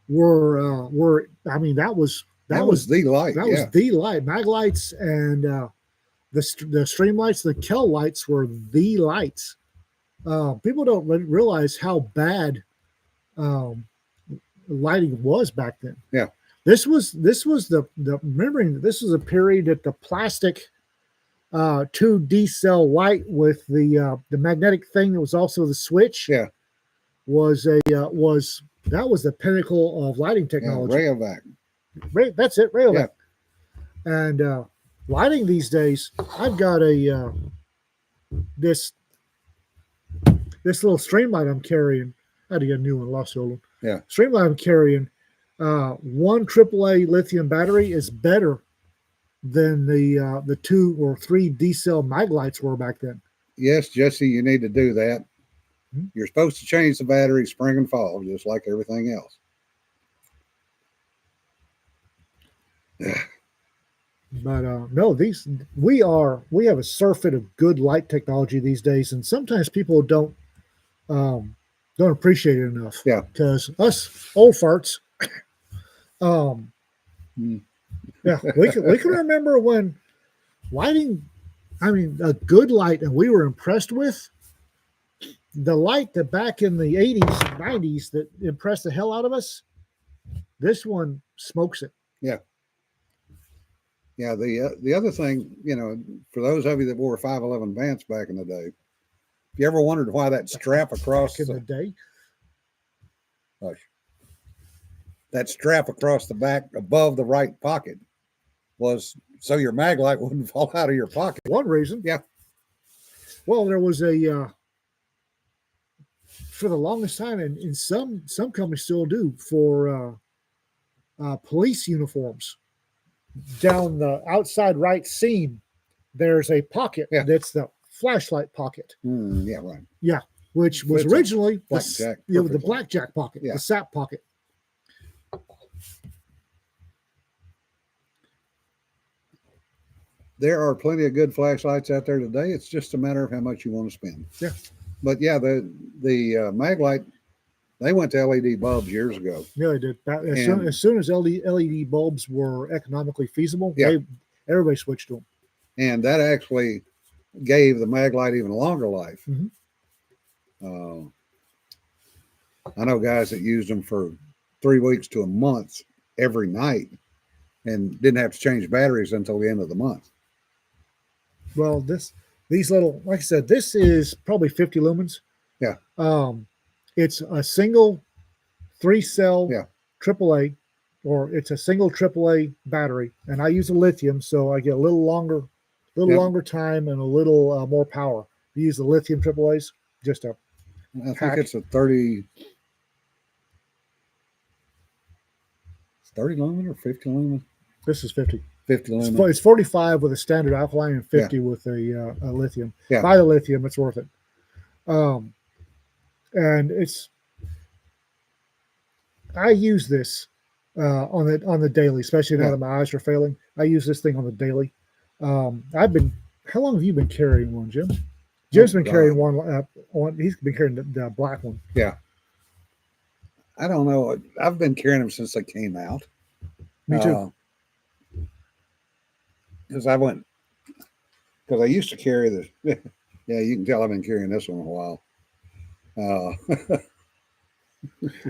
S1: were I mean that was
S2: the light.
S1: that
S2: yeah.
S1: was the light. Maglites and the stream lights, the Kel lights were the lights. People don't realize how bad lighting was back then.
S2: Yeah.
S1: This was the remembering that this was a period that the plastic 2D cell light with the magnetic thing that was also the switch.
S2: Yeah.
S1: Was that was the pinnacle of lighting technology.
S2: Rayovac.
S1: That's it, Rayovac.
S2: Yeah.
S1: And lighting these days, I've got a this little stream light I'm carrying. I had to get a new one, lost the old one.
S2: Yeah.
S1: Stream light I'm carrying. One AAA lithium battery is better than the 2 or 3 D cell Maglites were back then.
S2: Yes, Jesse, you need to do that.
S1: Hmm?
S2: You're supposed to change the battery spring and fall, just like everything else.
S1: But no, we have a surfeit of good light technology these days, and sometimes people don't appreciate it enough.
S2: Yeah.
S1: Because us old farts, yeah, we can remember when lighting. I mean, a good light, and we were impressed with the light that back in the 80s and 90s that impressed the hell out of us. This one smokes it.
S2: Yeah. Yeah. The other thing, for those of you that wore 511 Vance back in the day, if you ever wondered why that strap across
S1: Back in the day.
S2: That strap across the back above the right pocket was so your Maglite wouldn't fall out of your pocket.
S1: One reason.
S2: Yeah.
S1: Well, there was a for the longest time, and in some companies still do, for police uniforms. Down the outside right seam, there's a pocket.
S2: Yeah.
S1: That's the flashlight pocket.
S2: Yeah, right.
S1: Yeah, which was
S2: It's a
S1: originally
S2: blackjack,
S1: the
S2: perfect
S1: blackjack pocket,
S2: Yeah.
S1: the sap pocket.
S2: There are plenty of good flashlights out there today. It's just a matter of how much you want to spend.
S1: Yeah.
S2: But yeah, the Maglite, they went to LED bulbs years ago.
S1: Yeah, they did.
S2: And-
S1: As soon as LED bulbs were economically feasible,
S2: Yeah.
S1: everybody switched to them.
S2: And that actually gave the Maglite even longer life.
S1: Mhm.
S2: I know guys that used them for 3 weeks to a month every night and didn't have to change batteries until the end of the month.
S1: Well, these little, like I said, this is probably 50 lumens.
S2: Yeah.
S1: It's a single 3-cell
S2: Yeah.
S1: AAA, or it's a single AAA battery, and I use a lithium, so I get a little longer
S2: Yep.
S1: time and a little more power. You use the lithium AAAs, just a
S2: I
S1: Pack.
S2: think it's a 30 lumen or 50 lumen?
S1: this is 50.
S2: 50 lumen.
S1: It's 45 with a standard alkaline and 50 with a lithium.
S2: Yeah.
S1: Buy the lithium; it's worth it. And I use this on the daily, especially now
S2: Yeah.
S1: that my eyes are failing. I use this thing on the daily. How long have you been carrying one, Jim? Jim's been
S2: God.
S1: carrying one. He's been carrying the black one.
S2: I don't know. I've been carrying them since they came out.
S1: Me too.
S2: Because I used to carry this. Yeah, you can tell I've been carrying this one a while.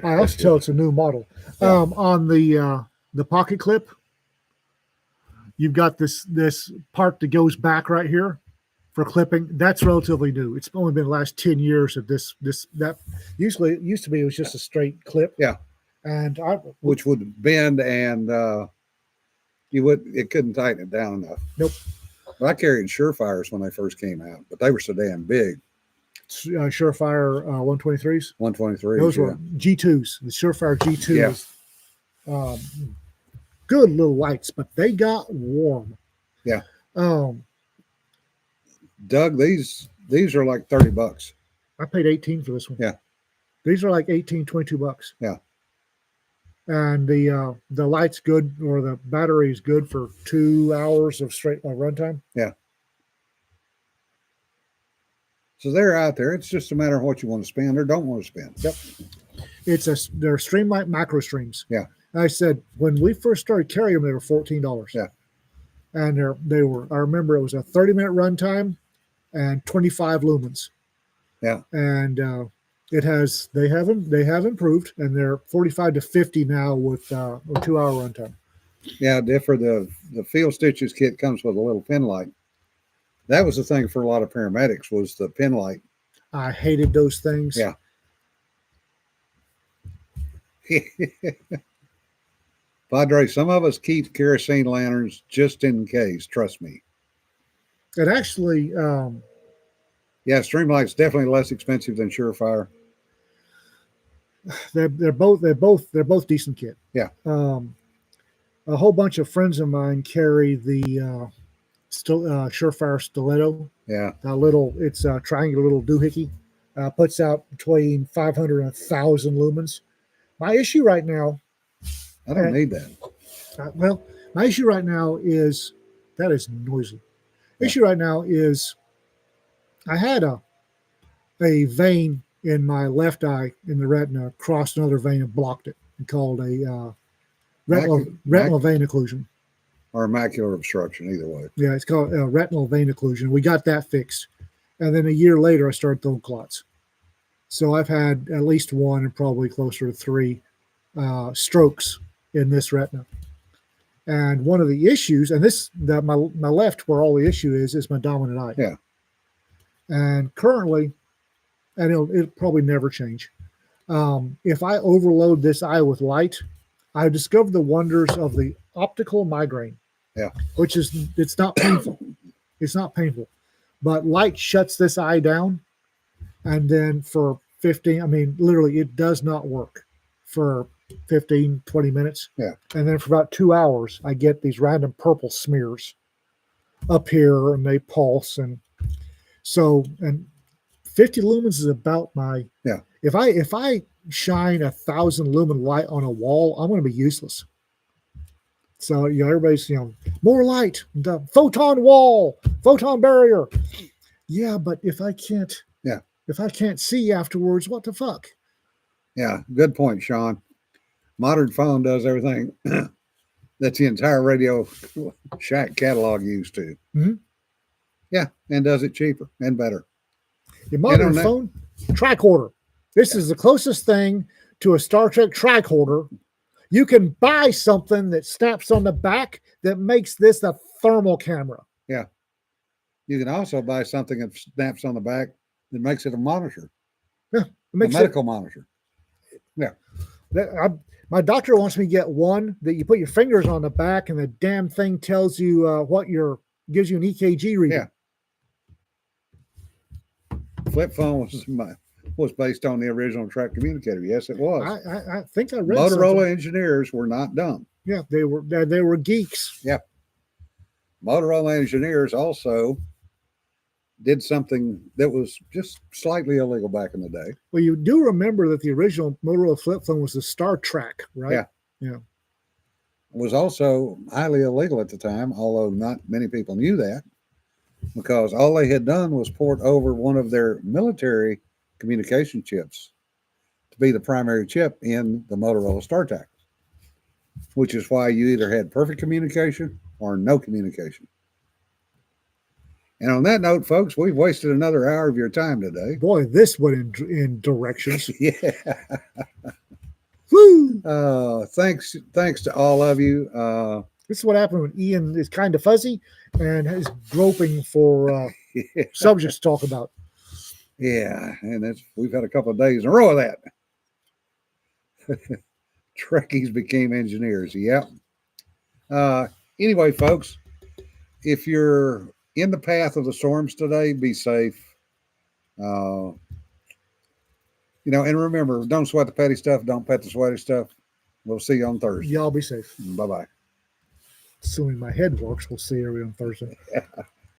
S1: I also tell it's a new model.
S2: Yeah.
S1: On the pocket clip, you've got this part that goes back right here for clipping. That's relatively new. It's only been the last 10 years that that usually it used to be, it was just a straight clip.
S2: Yeah.
S1: And
S2: Which would bend and it couldn't tighten it down enough.
S1: Nope.
S2: But I carried Surefires when they first came out, but they were so damn big.
S1: Surefire 123s.
S2: 123s.
S1: Those
S2: yeah.
S1: were G2s. The Surefire G2
S2: Yeah.
S1: was Um, good little lights, but they got warm.
S2: Yeah.
S1: Um,
S2: Doug, these are like $30.
S1: I paid 18 for this one.
S2: Yeah.
S1: These are like 18, 22 bucks.
S2: Yeah.
S1: And the light's good, or the battery is good for 2 hours of straight runtime.
S2: So they're out there. It's just a matter of what you want to spend or don't want to spend.
S1: Yep. They're Streamlight macro streams.
S2: Yeah.
S1: I said when we first started carrying them, they were $14.
S2: Yeah.
S1: And they were. I remember it was a 30-minute runtime and 25 lumens.
S2: Yeah.
S1: And they have improved, and they're 45 to 50 now with a 2-hour runtime.
S2: Yeah, different. The Field Stitches kit comes with a little pin light. That was the thing for a lot of paramedics, was the pin light.
S1: I hated those things.
S2: Yeah. Padre, some of us keep kerosene lanterns just in case. Trust me.
S1: It actually,
S2: Yeah, Streamlight's definitely less expensive than Surefire.
S1: they're both decent kit.
S2: Yeah.
S1: A whole bunch of friends of mine carry the Surefire Stiletto.
S2: Yeah.
S1: It's a triangular little doohickey. Puts out between 500 and 1,000 lumens. My issue right now,
S2: I don't need that.
S1: my issue right now is that is noisy.
S2: Yeah.
S1: Issue right now is I had a vein in my left eye in the retina crossed another vein and blocked it, and called a retinal vein occlusion.
S2: Or macular obstruction, either way.
S1: Yeah, it's called retinal vein occlusion. We got that fixed. And then a year later, I started throwing clots. So I've had at least one and probably closer to 3 strokes in this retina. And one of the issues, and my left, where all the issue is my dominant eye.
S2: Yeah.
S1: And currently, and it'll probably never change. If I overload this eye with light, I've discovered the wonders of the optical migraine.
S2: Yeah.
S1: It's not painful. It's not painful. But light shuts this eye down. And then for 15, literally, it does not work for 15, 20 minutes.
S2: Yeah.
S1: And then for about 2 hours, I get these random purple smears up here, and they pulse. And 50 lumens is about my,
S2: yeah.
S1: If I shine 1,000 lumen light on a wall, I'm going to be useless. So, everybody's, more light, the photon wall, photon barrier. Yeah, but if I can't see afterwards, what the fuck?
S2: Yeah, good point, Sean. Modern phone does everything that the entire Radio Shack catalog used to.
S1: Mm-hmm.
S2: Yeah, and does it cheaper and better.
S1: Your modern phone, tricorder. This is the closest thing to a Star Trek tricorder. You can buy something that snaps on the back that makes this a thermal camera.
S2: Yeah. You can also buy something that snaps on the back that makes it a monitor.
S1: Yeah.
S2: A medical monitor. Yeah.
S1: My doctor wants me to get one that you put your fingers on the back and the damn thing tells you gives you an EKG reading.
S2: Yeah. Flip phone was based on the original track communicator. Yes, it was.
S1: I think I read
S2: Motorola
S1: something.
S2: engineers were not dumb.
S1: Yeah, they were geeks.
S2: Yeah. Motorola engineers also did something that was just slightly illegal back in the day.
S1: Well, you do remember that the original Motorola flip phone was the Star Trek, right?
S2: Yeah.
S1: Yeah.
S2: It was also highly illegal at the time, although not many people knew that, because all they had done was port over one of their military communication chips to be the primary chip in the Motorola StarTAC, which is why you either had perfect communication or no communication. And on that note, folks, we've wasted another hour of your time today.
S1: Boy, this went in directions.
S2: Yeah.
S1: Woo!
S2: Thanks to all of you.
S1: This is what happened when Ian is kind of fuzzy and is groping for subjects to talk about.
S2: Yeah, and we've had a couple of days in a row of that. Trekkies became engineers. Yep. Anyway, folks, if you're in the path of the storms today, be safe. And remember, don't sweat the petty stuff. Don't pet the sweaty stuff. We'll see you on Thursday.
S1: Y'all be safe.
S2: Bye bye.
S1: Assuming my head works, we'll see you on Thursday.